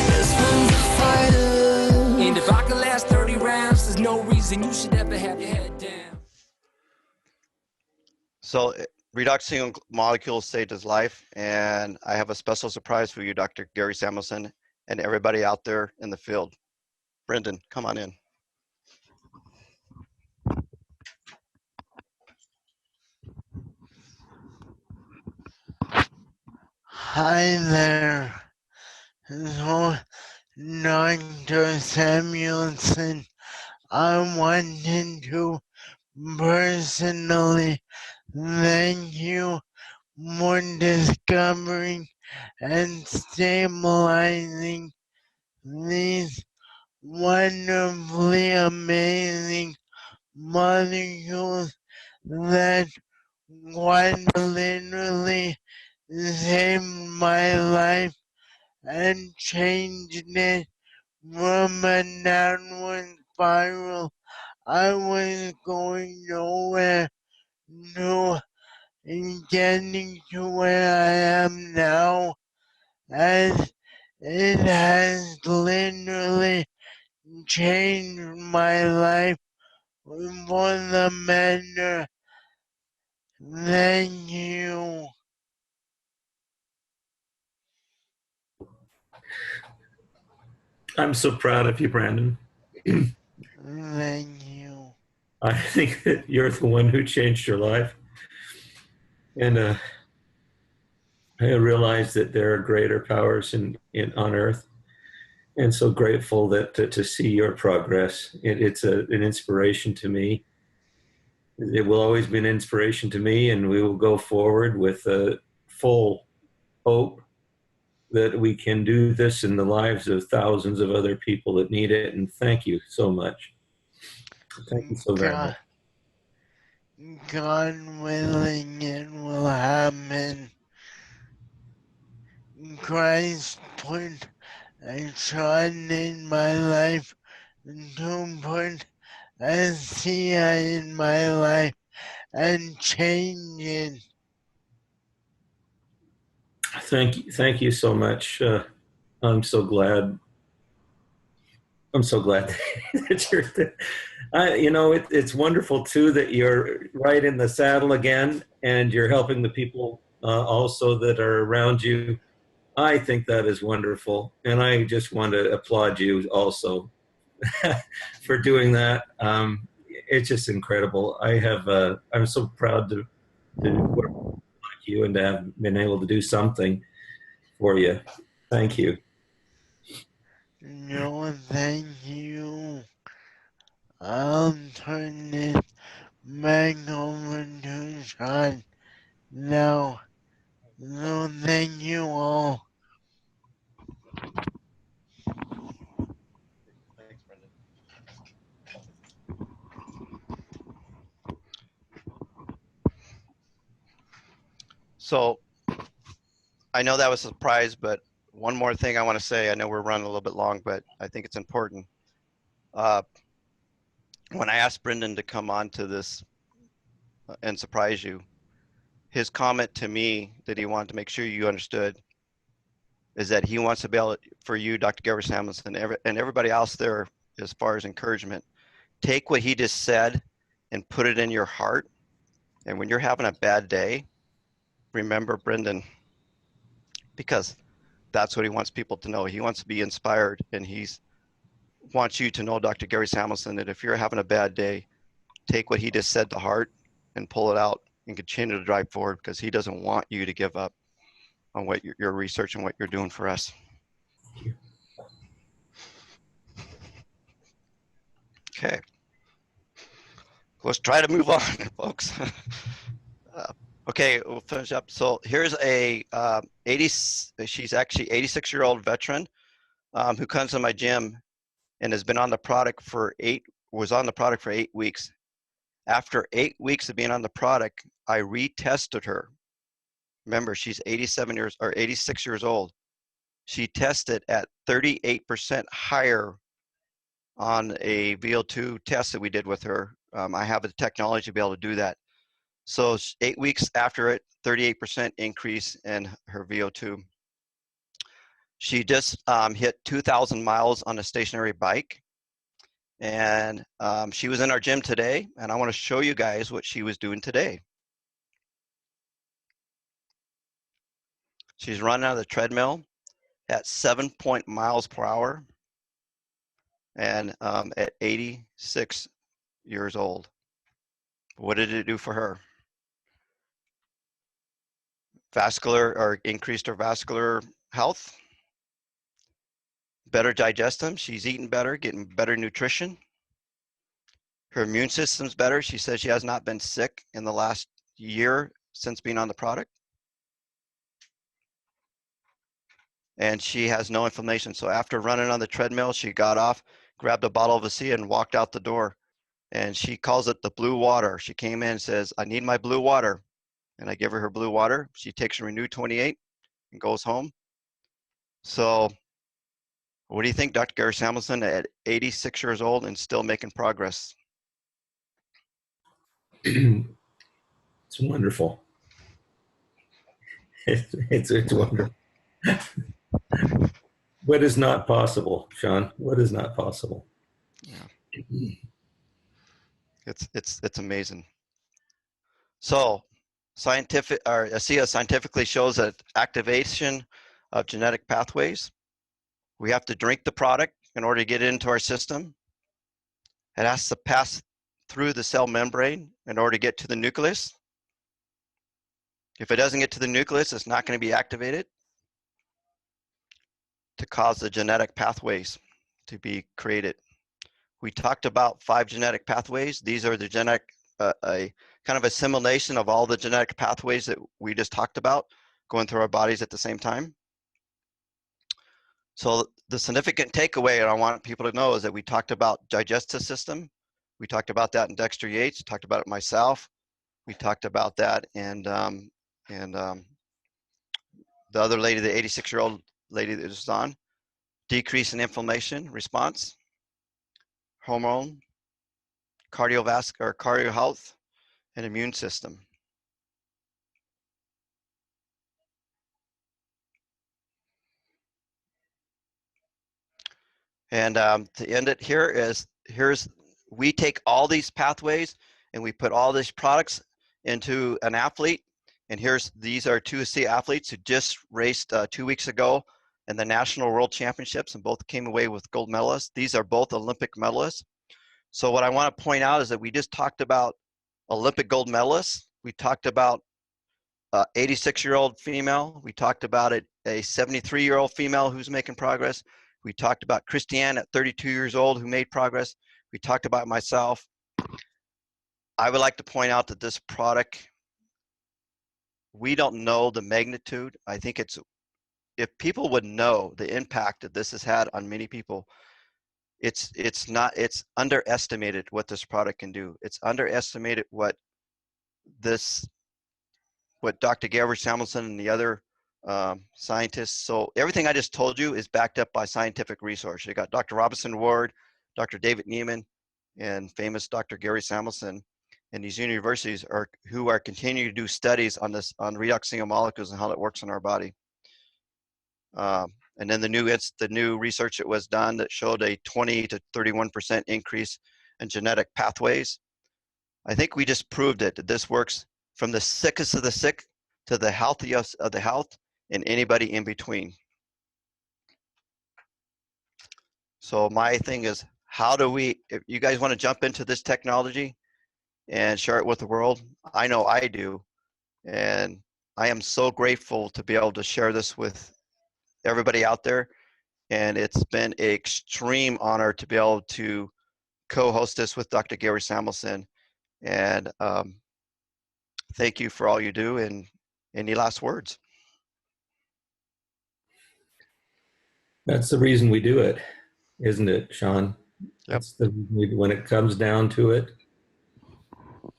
This one's a fighter. And if I could last 30 rounds, there's no reason you should ever have your head down. So redox single molecules saved his life, and I have a special surprise for you, Dr. Gary Samuelson, and everybody out there in the field. Brendan, come on in. Hi there. So, Dr. Samuelson, I wanted to personally thank you for discovering and stabilizing these wonderfully amazing molecules that quite literally saved my life and changed it from a downward spiral. I was going nowhere to getting to where I am now, as it has literally changed my life for the better. Thank you. I'm so proud of you, Brandon. Thank you. I think that you're the one who changed your life. And I realize that there are greater powers on earth. And so grateful that to see your progress. It's an inspiration to me. It will always be an inspiration to me, and we will go forward with full hope that we can do this in the lives of thousands of other people that need it. And thank you so much. Thank you so very much. God willing, it will happen. Christ put a Shawn in my life to put Asea in my life and change it. Thank you so much. I'm so glad. I'm so glad that you're. You know, it's wonderful too that you're right in the saddle again, and you're helping the people also that are around you. I think that is wonderful, and I just want to applaud you also for doing that. It's just incredible. I'm so proud to work with you and to have been able to do something for you. Thank you. No, thank you. I'll turn this back over to Shawn now. So thank you all. Thanks, Brendan. So I know that was a surprise, but one more thing I want to say. I know we're running a little bit long, but I think it's important. When I asked Brendan to come on to this and surprise you, his comment to me that he wanted to make sure you understood is that he wants to be able, for you, Dr. Gary Samuelson, and everybody else there, as far as encouragement, take what he just said and put it in your heart. And when you're having a bad day, remember Brendan, because that's what he wants people to know. He wants to be inspired, and he's wants you to know, Dr. Gary Samuelson, that if you're having a bad day, take what he just said to heart and pull it out and continue to drive forward, because he doesn't want you to give up on what your research and what you're doing for us. Okay. Let's try to move on, folks. Okay, we'll finish up. So here's a she's actually 86-year-old veteran who comes to my gym and has been on the product for 8 weeks. After 8 weeks of being on the product, I retested her. Remember, she's 86 years old. She tested at 38% higher on a VO2 test that we did with her. I have the technology to be able to do that. So 8 weeks after it, 38% increase in her VO2. She just hit 2,000 miles on a stationary bike. And she was in our gym today, and I want to show you guys what she was doing today. She's running on the treadmill at 7 miles per hour and at 86 years old. What did it do for her? Increased her vascular health, better digestion. She's eating better, getting better nutrition. Her immune system's better. She says she has not been sick in the last year since being on the product. And she has no inflammation. So after running on the treadmill, she got off, grabbed a bottle of Asea and walked out the door. And she calls it the blue water. She came in and says, I need my blue water. And I give her blue water. She takes Renew 28 and goes home. So what do you think, Dr. Gary Samuelson, at 86 years old and still making progress? It's wonderful. It's wonderful. What is not possible, Shawn? What is not possible? Yeah. It's amazing. So Asea scientifically shows that activation of genetic pathways. We have to drink the product in order to get it into our system. It has to pass through the cell membrane in order to get to the nucleus. If it doesn't get to the nucleus, it's not going to be activated to cause the genetic pathways to be created. We talked about 5 genetic pathways. These are the genetic a kind of a simulation of all the genetic pathways that we just talked about going through our bodies at the same time. So the significant takeaway, and I want people to know, is that we talked about digestive system. We talked about that in Dexter Yates, talked about it myself. We talked about that and the other lady, the 86-year-old lady that was on. Decrease in inflammation response, hormone, cardiovascular, cardio health, and immune system. And to end it here is, we take all these pathways and we put all these products into an athlete. And these are two Asea athletes who just raced 2 weeks ago in the National World Championships and both came away with gold medalists. These are both Olympic medalists. So what I want to point out is that we just talked about Olympic gold medalists. We talked about 86-year-old female. We talked about a 73-year-old female who's making progress. We talked about Christiane at 32 years old who made progress. We talked about myself. I would like to point out that this product, we don't know the magnitude. I think if people would know the impact that this has had on many people, it's underestimated what this product can do. It's underestimated what Dr. Gary Samuelson and the other scientists. So everything I just told you is backed up by scientific research. You got Dr. Robinson Ward, Dr. David Neiman, and famous Dr. Gary Samuelson. And these universities who are continuing to do studies on redox single molecules and how it works in our body. And then the new research that was done that showed a 20 to 31% increase in genetic pathways. I think we just proved it, that this works from the sickest of the sick to the healthiest of the health and anybody in between. So my thing is, if you guys want to jump into this technology and share it with the world, I know I do. And I am so grateful to be able to share this with everybody out there. And it's been an extreme honor to be able to co-host this with Dr. Gary Samuelson. And thank you for all you do. And any last words? That's the reason we do it, isn't it, Shawn? Yep. When it comes down to it,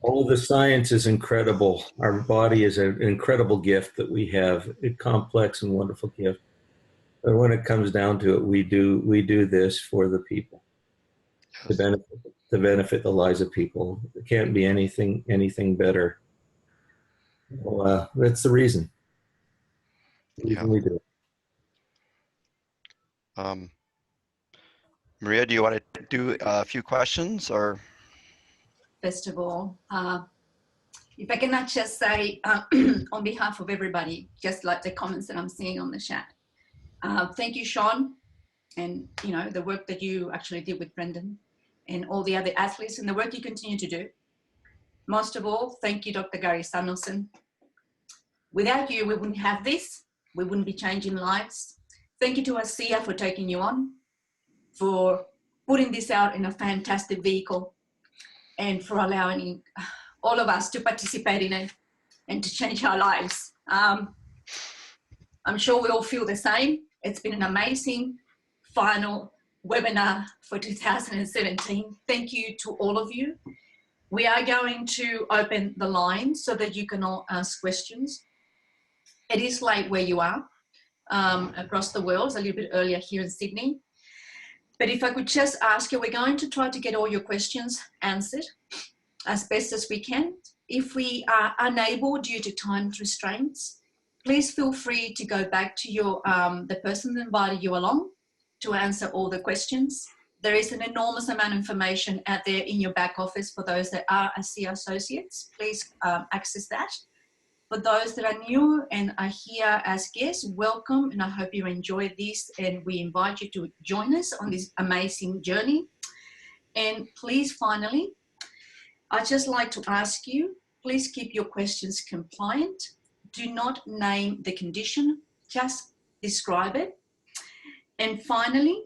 all the science is incredible. Our body is an incredible gift that we have, a complex and wonderful gift. But when it comes down to it, we do this for the people, to benefit the lives of people. It can't be anything better. Well, that's the reason. Yeah. We do it. Maria, do you want to do a few questions or? First of all, if I can just say on behalf of everybody, just like the comments that I'm seeing on the chat, thank you, Shawn, and the work that you actually did with Brendan and all the other athletes and the work you continue to do. Most of all, thank you, Dr. Gary Samuelson. Without you, we wouldn't have this. We wouldn't be changing lives. Thank you to Asea for taking you on, for putting this out in a fantastic vehicle, and for allowing all of us to participate in it and to change our lives. I'm sure we all feel the same. It's been an amazing final webinar for 2017. Thank you to all of you. We are going to open the line so that you can all ask questions. It is late where you are across the world. It's a little bit earlier here in Sydney. But if I could just ask you, we're going to try to get all your questions answered as best as we can. If we are unable due to time restraints, please feel free to go back to your the person that invited you along to answer all the questions. There is an enormous amount of information out there in your back office for those that are Asea Associates. Please access that. For those that are new and are here as guests, welcome, and I hope you enjoy this, and we invite you to join us on this amazing journey. And please, finally, I'd just like to ask you, please keep your questions compliant. Do not name the condition, just describe it. And finally,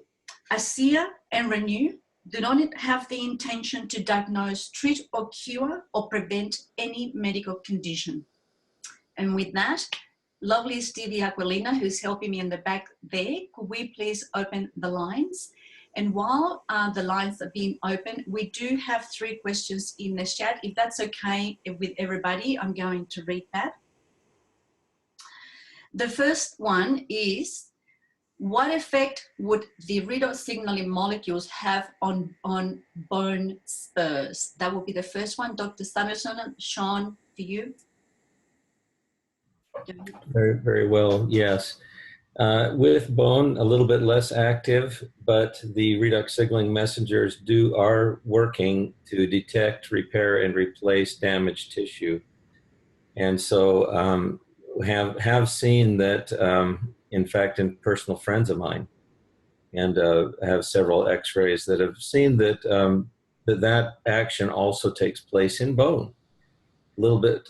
Asea and Renew do not have the intention to diagnose, treat, or cure or prevent any medical condition. And with that, lovely Stevie Aquilina, who's helping me in the back there, could we please open the lines? And while the lines are being open, we do have 3 questions in the chat. If that's okay with everybody, I'm going to read that. The first one is, what effect would the redox signaling molecules have on bone spurs? That will be the first one. Dr. Samuelson, Shawn, for you. Very, very well, yes. With bone, a little bit less active, but the redox signaling messengers are working to detect, repair, and replace damaged tissue. And so have seen that, in fact, in personal friends of mine, and have several x-rays that have seen that that action also takes place in bone. A little bit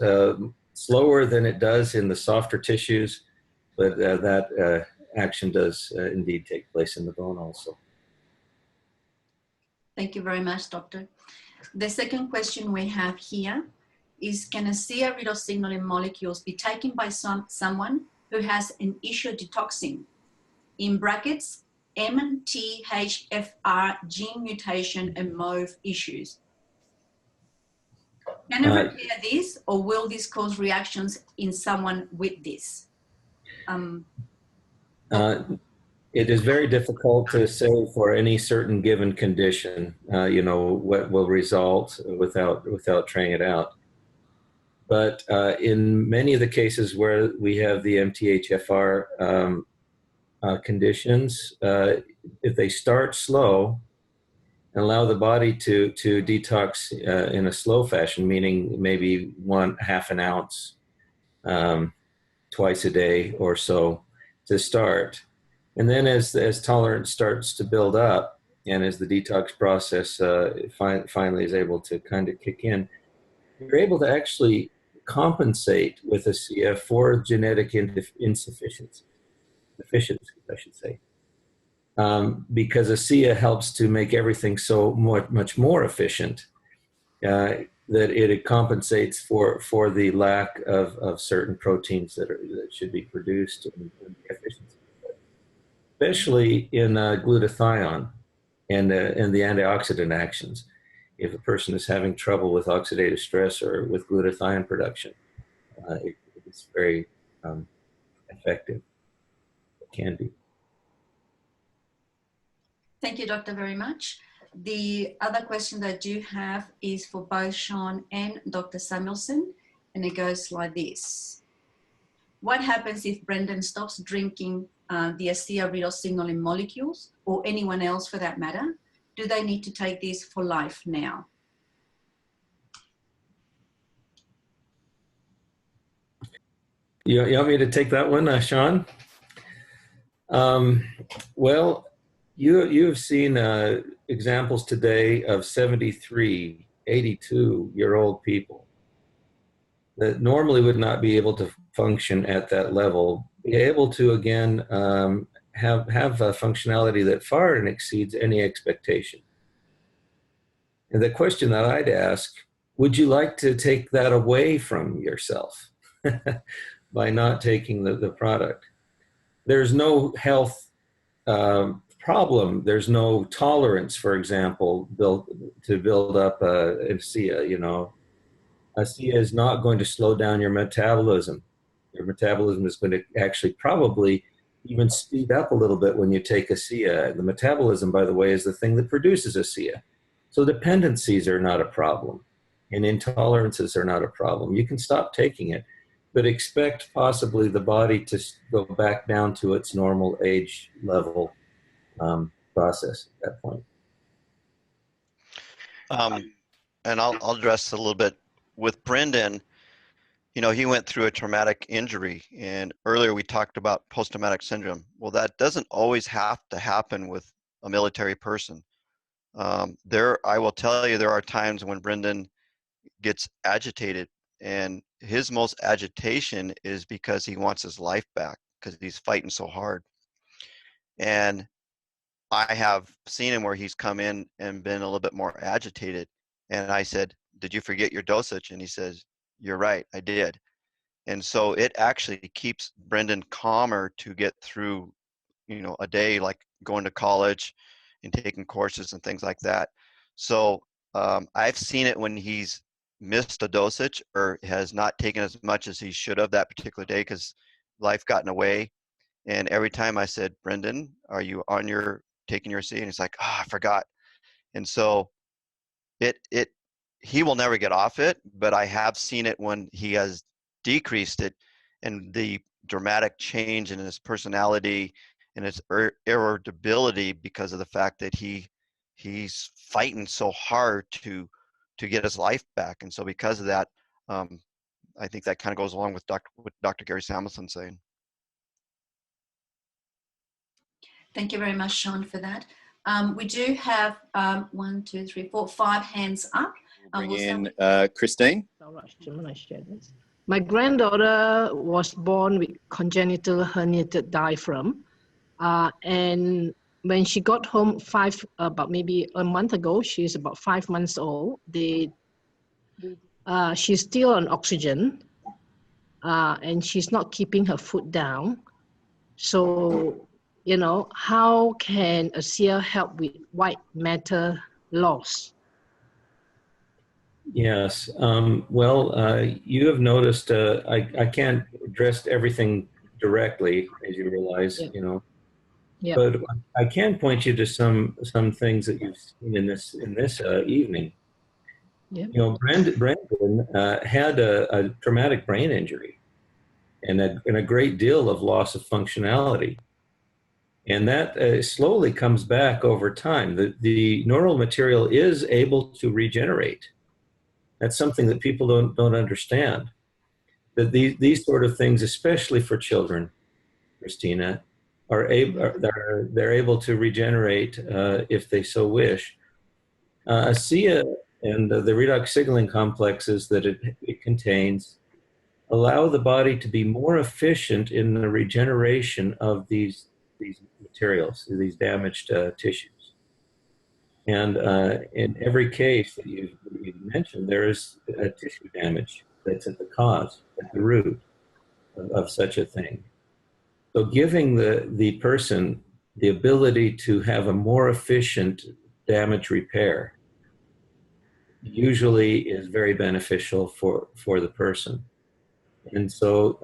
slower than it does in the softer tissues, but that action does indeed take place in the bone also. Thank you very much, Doctor. The second question we have here is, can Asea redox signaling molecules be taken by someone who has an issue detoxing, in brackets, MTHFR gene mutation and MOVE issues? Can I repair this, or will this cause reactions in someone with this? It is very difficult to say for any certain given condition, you know, what will result without trying it out. But in many of the cases where we have the MTHFR conditions, if they start slow and allow the body to detox in a slow fashion, meaning maybe half an ounce twice a day or so to start. And then as tolerance starts to build up, and as the detox process finally is able to kind of kick in, you're able to actually compensate with Asea for genetic deficiency, I should say. Because Asea helps to make everything so much more efficient that it compensates for the lack of certain proteins that should be produced in deficiency, especially in glutathione and the antioxidant actions. If a person is having trouble with oxidative stress or with glutathione production, it's very effective. It can be. Thank you, Doctor, very much. The other question that I do have is for both Shawn and Dr. Samuelson, and it goes like this. What happens if Brendan stops drinking the Asea redox signaling molecules, or anyone else for that matter? Do they need to take this for life now? You want me to take that one, Shawn? Well, you have seen examples today of 73, 82-year-old people that normally would not be able to function at that level, be able to again have a functionality that far exceeds any expectation. And the question that I'd ask, would you like to take that away from yourself by not taking the product? There's no health problem. There's no tolerance, for example, to build up Asea. You know, Asea is not going to slow down your metabolism. Your metabolism is going to actually probably even speed up a little bit when you take Asea. The metabolism, by the way, is the thing that produces Asea. So dependencies are not a problem, and intolerances are not a problem. You can stop taking it, but expect possibly the body to go back down to its normal age level process at that point. And I'll address a little bit with Brendan. You know, he went through a traumatic injury, and earlier we talked about post-traumatic syndrome. Well, that doesn't always have to happen with a military person. I will tell you, there are times when Brendan gets agitated, and his most agitation is because he wants his life back, because he's fighting so hard. And I have seen him where he's come in and been a little bit more agitated. And I said, did you forget your dosage? And he says, you're right, I did. And so it actually keeps Brendan calmer to get through, a day like going to college and taking courses and things like that. So I've seen it when he's missed a dosage or has not taken as much as he should have that particular day because life got in the way. And every time I said, Brendan, are you taking your C? And he's like, I forgot. And so he will never get off it, but I have seen it when he has decreased it and the dramatic change in his personality and his irritability because of the fact that he's fighting so hard to get his life back. And so because of that, I think that kind of goes along with what Dr. Gary Samuelson saying. Thank you very much, Shawn, for that. We do have 1, 2, 3, 4, 5 hands up. Bring We'll in start Christine. My granddaughter was born with congenital herniated diaphragm, and when she got home about maybe a month ago, she's about 5 months old. She's still on oxygen, and she's not keeping her foot down. So, how can Asea help with white matter loss? Yes. Well, you have noticed I can't address everything directly, as you realize, Yeah. but I can point you to some things that you've seen in this evening. Yeah. Brandon had a traumatic brain injury and a great deal of loss of functionality. And that slowly comes back over time. The neural material is able to regenerate. That's something that people don't understand. That these sort of things, especially for children, Christina, they're able to regenerate if they so wish. Asea and the redox signaling complexes that it contains allow the body to be more efficient in the regeneration of these materials, these damaged tissues. And in every case that you've mentioned, there is a tissue damage that's at the cause, at the root of such a thing. So giving the person the ability to have a more efficient damage repair usually is very beneficial for the person. And so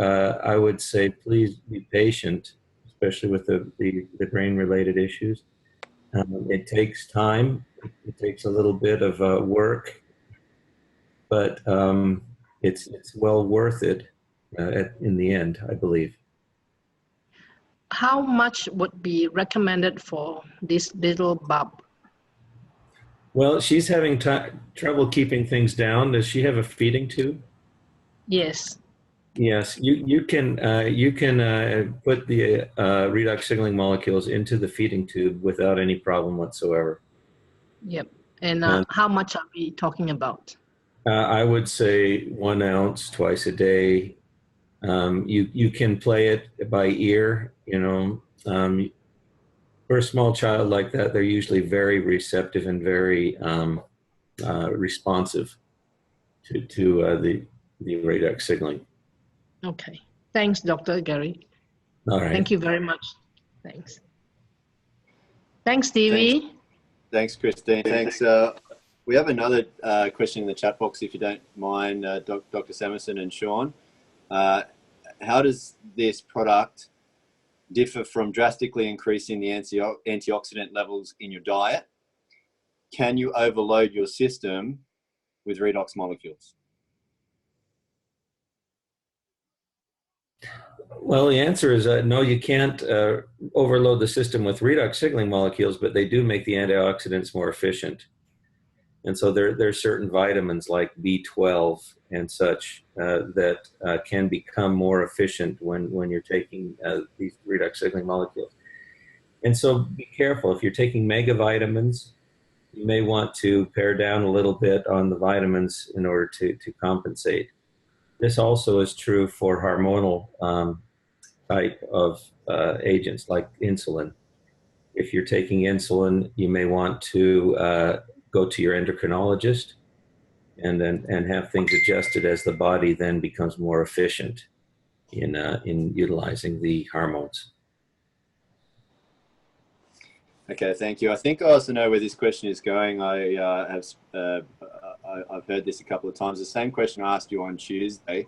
I would say, please be patient, especially with the brain-related issues. It takes time. It takes a little bit of work, but it's well worth it in the end, I believe. How much would be recommended for this little bub? Well, she's having trouble keeping things down. Does she have a feeding tube? Yes. Yes, you can put the redox signaling molecules into the feeding tube without any problem whatsoever. Yep. And how much are we talking about? I would say 1 ounce twice a day. You can play it by ear. For a small child like that, they're usually very receptive and very responsive to the redox signaling. Okay. Thanks, Dr. Gary. All right. Thank you very much. Thanks. Thanks, Stevie. Thanks, Christine. Thanks. We have another question in the chat box, if you don't mind, Dr. Samuelson and Shawn. How does this product differ from drastically increasing the antioxidant levels in your diet? Can you overload your system with redox molecules? Well, the answer is no, you can't overload the system with redox signaling molecules, but they do make the antioxidants more efficient. And so there are certain vitamins like B12 and such that can become more efficient when you're taking these redox signaling molecules. And so be careful. If you're taking mega vitamins, you may want to pare down a little bit on the vitamins in order to compensate. This also is true for hormonal type of agents like insulin. if you're taking insulin, you may want to go to your endocrinologist and have things adjusted as the body then becomes more efficient in utilizing the hormones. Okay, thank you. I think I also know where this question is going. I've heard this a couple of times. The same question I asked you on Tuesday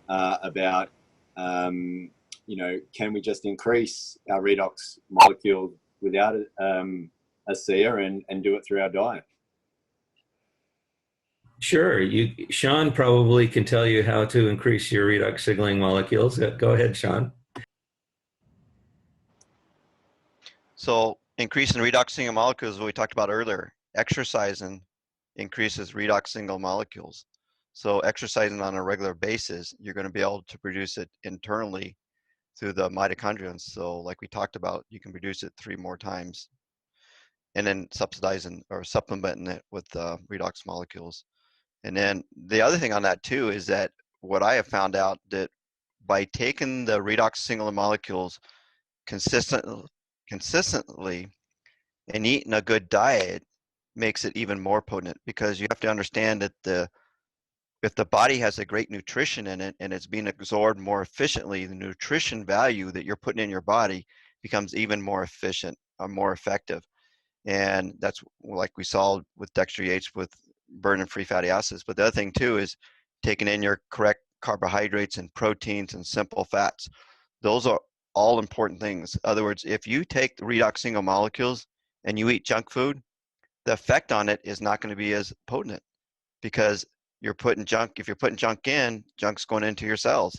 about, you know, can we just increase our redox molecule without Asea and do it through our diet? Sure. Shawn probably can tell you how to increase your redox signaling molecules. Go ahead, Shawn. So increasing redox single molecules, what we talked about earlier, exercising increases redox single molecules. So exercising on a regular basis, you're going to be able to produce it internally through the mitochondria. So like we talked about, you can produce it 3 more times, and then subsidizing or supplementing it with redox molecules. And then the other thing on that too is that what I have found out that by taking the redox single molecules consistently and eating a good diet makes it even more potent, because you have to understand that if the body has a great nutrition in it and it's being absorbed more efficiently, the nutrition value that you're putting in your body becomes even more efficient or more effective. And that's like we saw with dextrose with burning free fatty acids. But the other thing too is taking in your correct carbohydrates and proteins and simple fats. Those are all important things. In other words, if you take the redox single molecules and you eat junk food, the effect on it is not going to be as potent, because you're putting junk. If you're putting junk in, junk's going into your cells.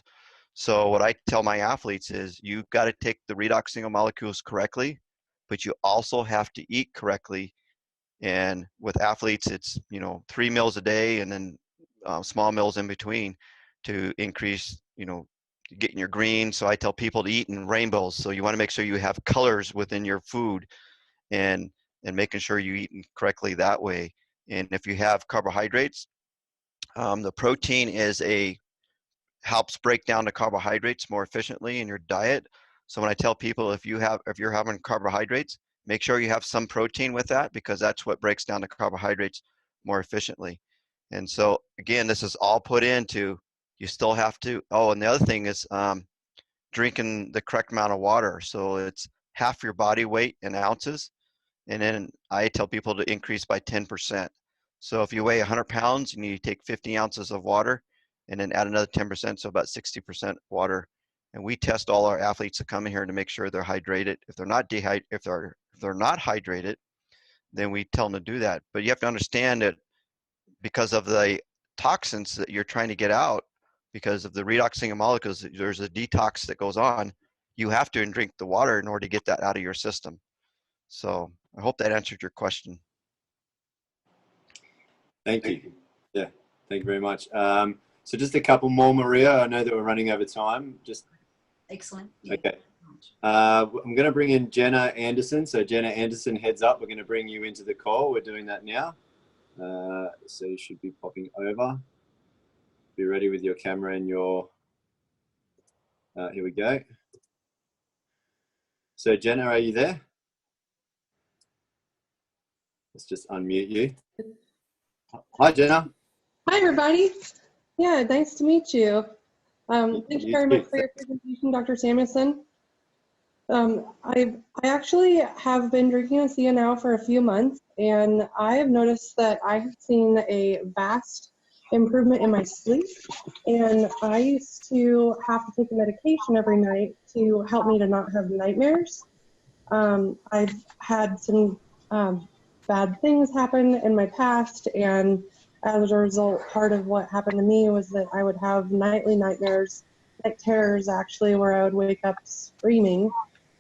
So what I tell my athletes is you've got to take the redox single molecules correctly, but you also have to eat correctly. And with athletes, it's, you know, 3 meals a day and then small meals in between to increase, you know, getting your greens. So I tell people to eat in rainbows. So you want to make sure you have colors within your food, and making sure you eat correctly that way. And if you have carbohydrates, the protein helps break down the carbohydrates more efficiently in your diet. So when I tell people if you're having carbohydrates, make sure you have some protein with that, because that's what breaks down the carbohydrates more efficiently. And so again, this is all put into, you still have to, and the other thing is drinking the correct amount of water. So it's half your body weight in ounces. And then I tell people to increase by 10%. So if you weigh 100 pounds, you need to take 50 ounces of water and then add another 10%, so about 60% water. And we test all our athletes that come in here to make sure they're hydrated. If they're not hydrated, then we tell them to do that. But you have to understand that because of the toxins that you're trying to get out, because of the redox single molecules, there's a detox that goes on. You have to drink the water in order to get that out of your system. So I hope that answered your question. Thank you. Yeah, thank you very much. So just a couple more, Maria. I know that we're running over time. Just excellent. Okay. I'm going to bring in Jenna Anderson. So Jenna Anderson, heads up. We're going to bring you into the call. We're doing that now. So you should be popping over. Be ready with your camera and your. Here we go. So Jenna, are you there? Let's just unmute you. Hi, Jenna. Hi, everybody. Yeah, nice to meet you. Thank you very much for your presentation, Dr. Samuelson. I actually have been drinking Asea now for a few months, and I have noticed that I have seen a vast improvement in my sleep. And I used to have to take a medication every night to help me to not have nightmares. I've had some bad things happen in my past, and as a result, part of what happened to me was that I would have nightly nightmares, night terrors actually, where I would wake up screaming.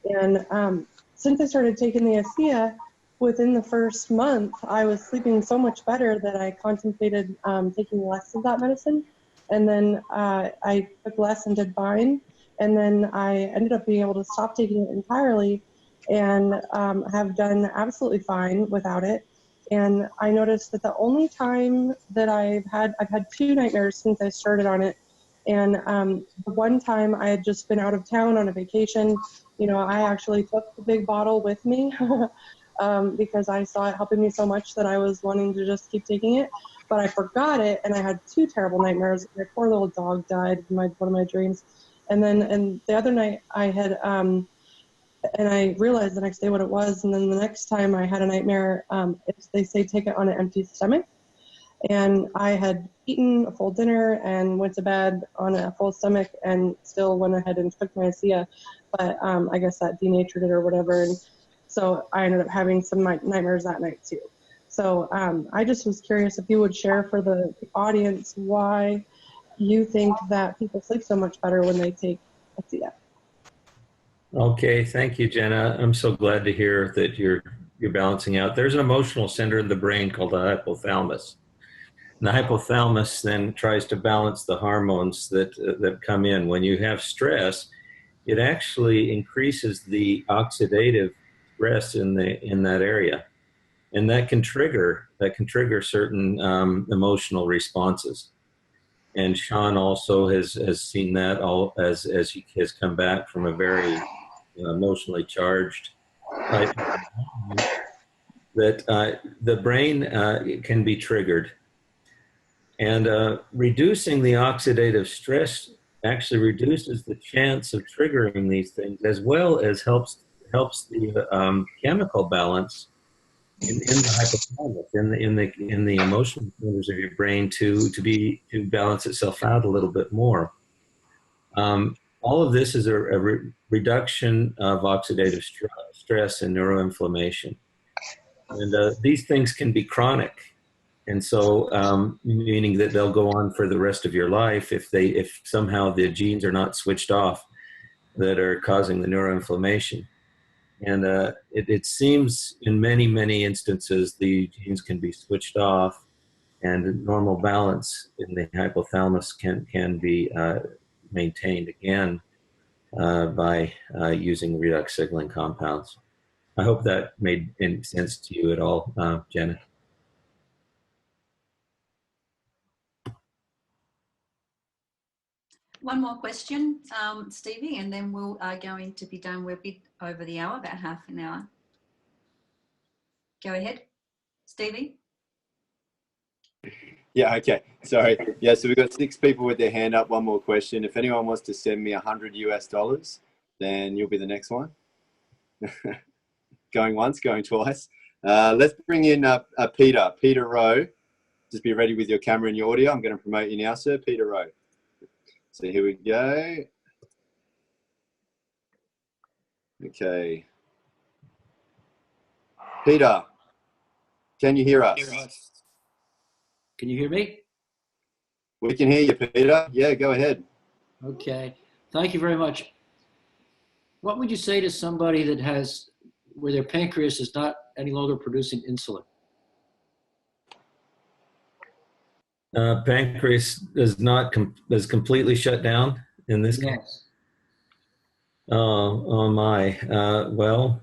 And since I started taking the Asea, within the first month, I was sleeping so much better that I contemplated taking less of that medicine. And then I took less and did fine. And then I ended up being able to stop taking it entirely and have done absolutely fine without it. And I noticed that the only time that I've had 2 nightmares since I started on it. And one time I had just been out of town on a vacation. You know, I actually took the big bottle with me because I saw it helping me so much that I was wanting to just keep taking it. But I forgot it, and I had 2 terrible nightmares. My poor little dog died in one of my dreams. And the other night I had, and I realized the next day what it was. And then the next time I had a nightmare, they say take it on an empty stomach. And I had eaten a full dinner and went to bed on a full stomach and still went ahead and took my Asea. But I guess that denatured it or whatever. And so I ended up having some nightmares that night too. So I just was curious if you would share for the audience why you think that people sleep so much better when they take Asea. Okay, thank you, Jenna. I'm so glad to hear that you're balancing out. There's an emotional center in the brain called the hypothalamus. And the hypothalamus then tries to balance the hormones that come in. When you have stress, it actually increases the oxidative stress in that area, and that can trigger certain emotional responses. And Shawn also has seen that as he has come back from a very emotionally charged type of environment, that the brain can be triggered. And reducing the oxidative stress actually reduces the chance of triggering these things, as well as helps the chemical balance in the hypothalamus, in the emotional centers of your brain to balance itself out a little bit more. All of this is a reduction of oxidative stress and neuroinflammation, and these things can be chronic. And so, meaning that they'll go on for the rest of your life if somehow the genes are not switched off that are causing the neuroinflammation. And it seems in many, many instances the genes can be switched off, and normal balance in the hypothalamus can be maintained again by using redox signaling compounds. I hope that made any sense to you at all, Jenna. One more question, Stevie, and then we'll going to be done. We're a bit over the hour, about half an hour. Go ahead, Stevie. Yeah, okay. Sorry. Yeah, so we've got 6 people with their hand up. One more question. If anyone wants to send me $100 US, then you'll be the next one. Going once, going twice. Let's bring in Peter Rowe. Just be ready with your camera and your audio. I'm going to promote you now, sir. Peter Rowe. So here we go. Okay. Peter, can you hear us? Can you hear me? We can hear you, Peter. Yeah, go ahead. Okay. Thank you very much. What would you say to somebody where their pancreas is not any longer producing insulin? Pancreas is completely shut down in this case. Yes. Oh my. Well,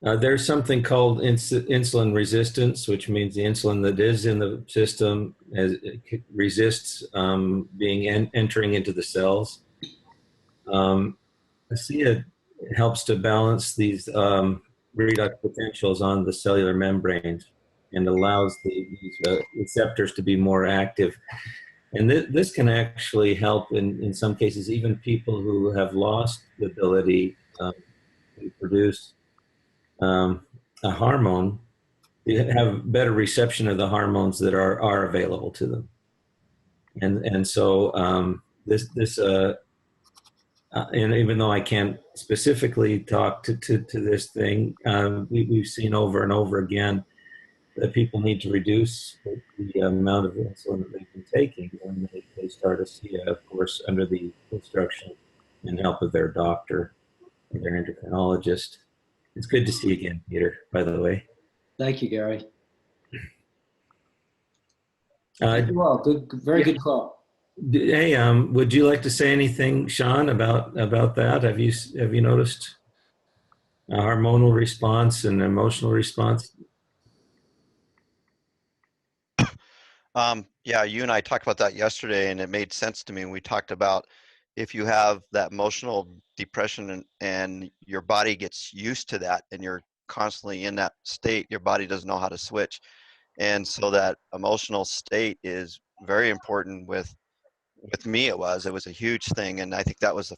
there's something called insulin resistance, which means the insulin that is in the system resists entering into the cells. Asea helps to balance these redox potentials on the cellular membranes and allows these receptors to be more active. And this can actually help in some cases, even people who have lost the ability to produce a hormone, have better reception of the hormones that are available to them. And so and even though I can't specifically talk to this thing, we've seen over and over again that people need to reduce the amount of insulin that they've been taking when they start Asea, of course, under the instruction and help of their doctor or their endocrinologist. It's good to see you again, Peter, by the way. Thank you, Gary. Well, very good call. Hey, would you like to say anything, Shawn, about that? Have you noticed a hormonal response and emotional response? Yeah, you and I talked about that yesterday, and it made sense to me. We talked about if you have that emotional depression and your body gets used to that and you're constantly in that state, your body doesn't know how to switch. And so that emotional state is very important with me. It was a huge thing. And I think that was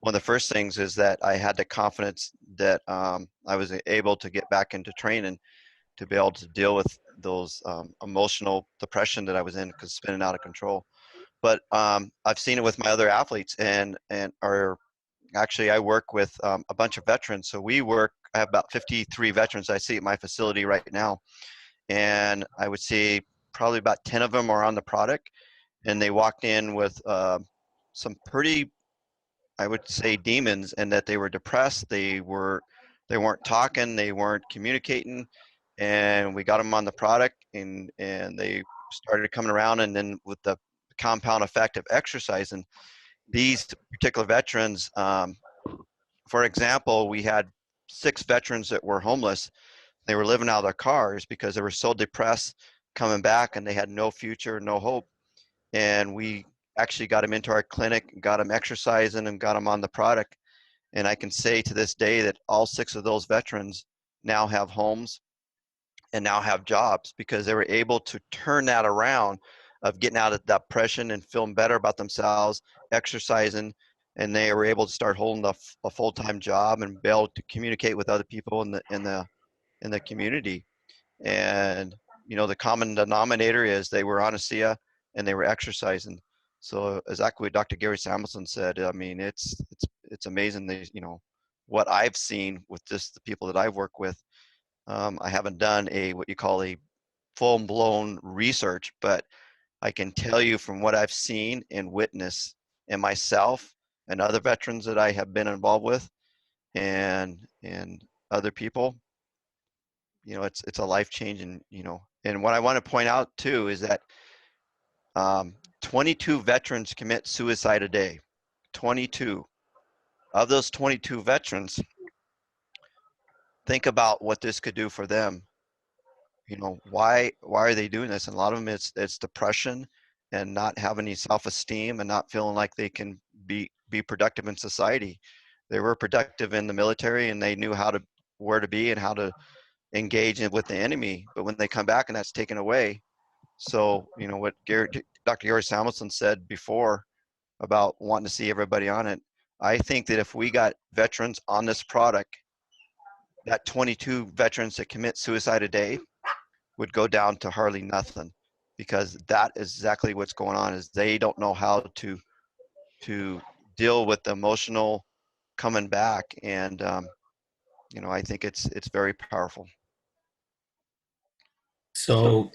one of the first things is that I had the confidence that I was able to get back into training to be able to deal with those emotional depression that I was in because spinning out of control. But I've seen it with my other athletes actually I work with a bunch of veterans. So I have about 53 veterans I see at my facility right now. And I would say probably about 10 of them are on the product, and they walked in with some pretty, I would say, demons, and that they were depressed. They weren't talking, they weren't communicating, and we got them on the product, and they started coming around. And then with the compound effect of exercising, these particular veterans, for example, we had 6 veterans that were homeless. They were living out of their cars because they were so depressed coming back, and they had no future, no hope. And we actually got them into our clinic, got them exercising, and got them on the product. And I can say to this day that all 6 of those veterans now have homes and now have jobs because they were able to turn that around of getting out of depression and feeling better about themselves, exercising, and they were able to start holding a full-time job and be able to communicate with other people in the community. And the common denominator is they were on Asea and they were exercising. So exactly what Dr. Gary Samuelson said. I mean, it's amazing. What I've seen with just the people that I've worked with. I haven't done what you call a full-blown research, but I can tell you from what I've seen and witnessed in myself and other veterans that I have been involved with, and other people. It's a life-changing. And what I want to point out too is that 22 veterans commit suicide a day. 22. Of those 22 veterans, think about what this could do for them. Why are they doing this? And a lot of them, it's depression and not having any self-esteem and not feeling like they can be productive in society. They were productive in the military and they knew where to be and how to engage with the enemy. But when they come back and that's taken away. So, what Dr. Gary Samuelson said before about wanting to see everybody on it, I think that if we got veterans on this product, that 22 veterans that commit suicide a day would go down to hardly nothing, because that is exactly what's going on. Is they don't know how to deal with the emotional coming back, and I think it's very powerful. So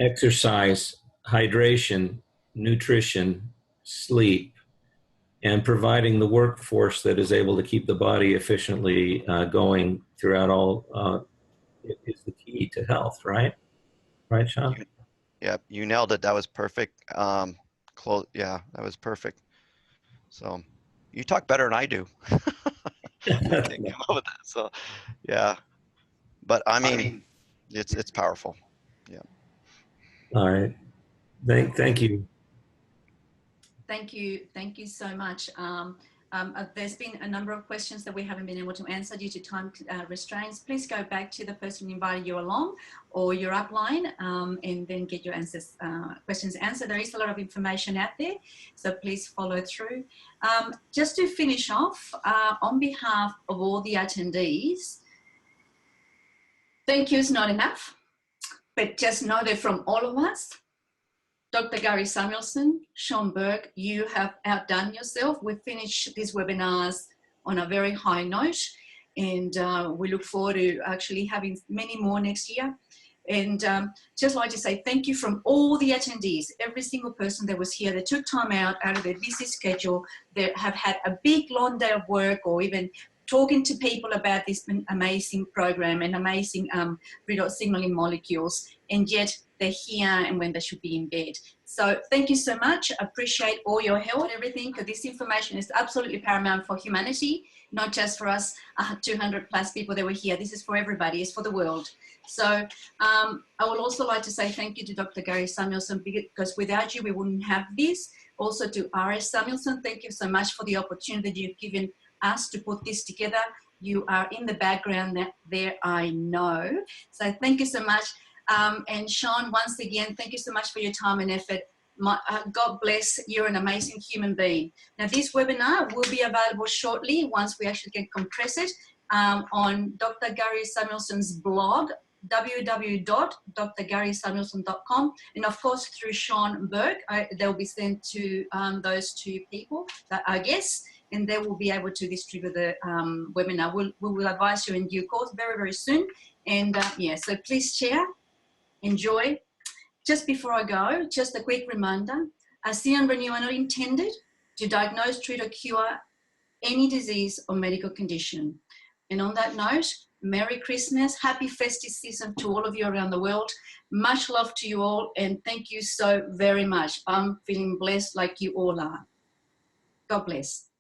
exercise, hydration, nutrition, sleep, and providing the workforce that is able to keep the body efficiently going throughout all is the key to health, right? Right, Shawn? Yeah, you nailed it. That was perfect. Yeah, that was perfect. So you talk better than I do. I can't come up with that. So yeah, but I mean, it's powerful. Yeah. All right. Thank you. Thank you so much. There's been a number of questions that we haven't been able to answer due to time restraints. Please go back to the person who invited you along or your upline and then get your questions answered. There is a lot of information out there, so please follow through. Just to finish off, on behalf of all the attendees, thank you is not enough, but just know that from all of us, Dr. Gary Samuelson, Shawn Burke, you have outdone yourself. We've finished these webinars on a very high note, and we look forward to actually having many more next year. And just like to say thank you from all the attendees, every single person that was here that took time out of their busy schedule, that have had a big long day of work or even talking to people about this amazing program and amazing redox signaling molecules, and yet they're here and when they should be in bed. So thank you so much. Appreciate all your help and everything, because this information is absolutely paramount for humanity, not just for us 200 plus people that were here. This is for everybody, it's for the world. So I would also like to say thank you to Dr. Gary Samuelson, because without you, we wouldn't have this. Also to R.S. Samuelson, thank you so much for the opportunity that you've given us to put this together. You are in the background there, I know. So thank you so much. And Shawn, once again, thank you so much for your time and effort. God bless, you're an amazing human being. Now this webinar will be available shortly once we actually can compress it on Dr. Gary Samuelson's blog, www.drgarysamuelson.com, and of course through Shawn Burke. They'll be sent to those two people, I guess, and they will be able to distribute the webinar. We will advise you in due course very, very soon. And yeah, so please share, enjoy. Just before I go, just a quick reminder, Asea and Renew are not intended to diagnose, treat or cure any disease or medical condition. And on that note, Merry Christmas, happy festive season to all of you around the world. Much love to you all, and thank you so very much. I'm feeling blessed like you all are. God bless.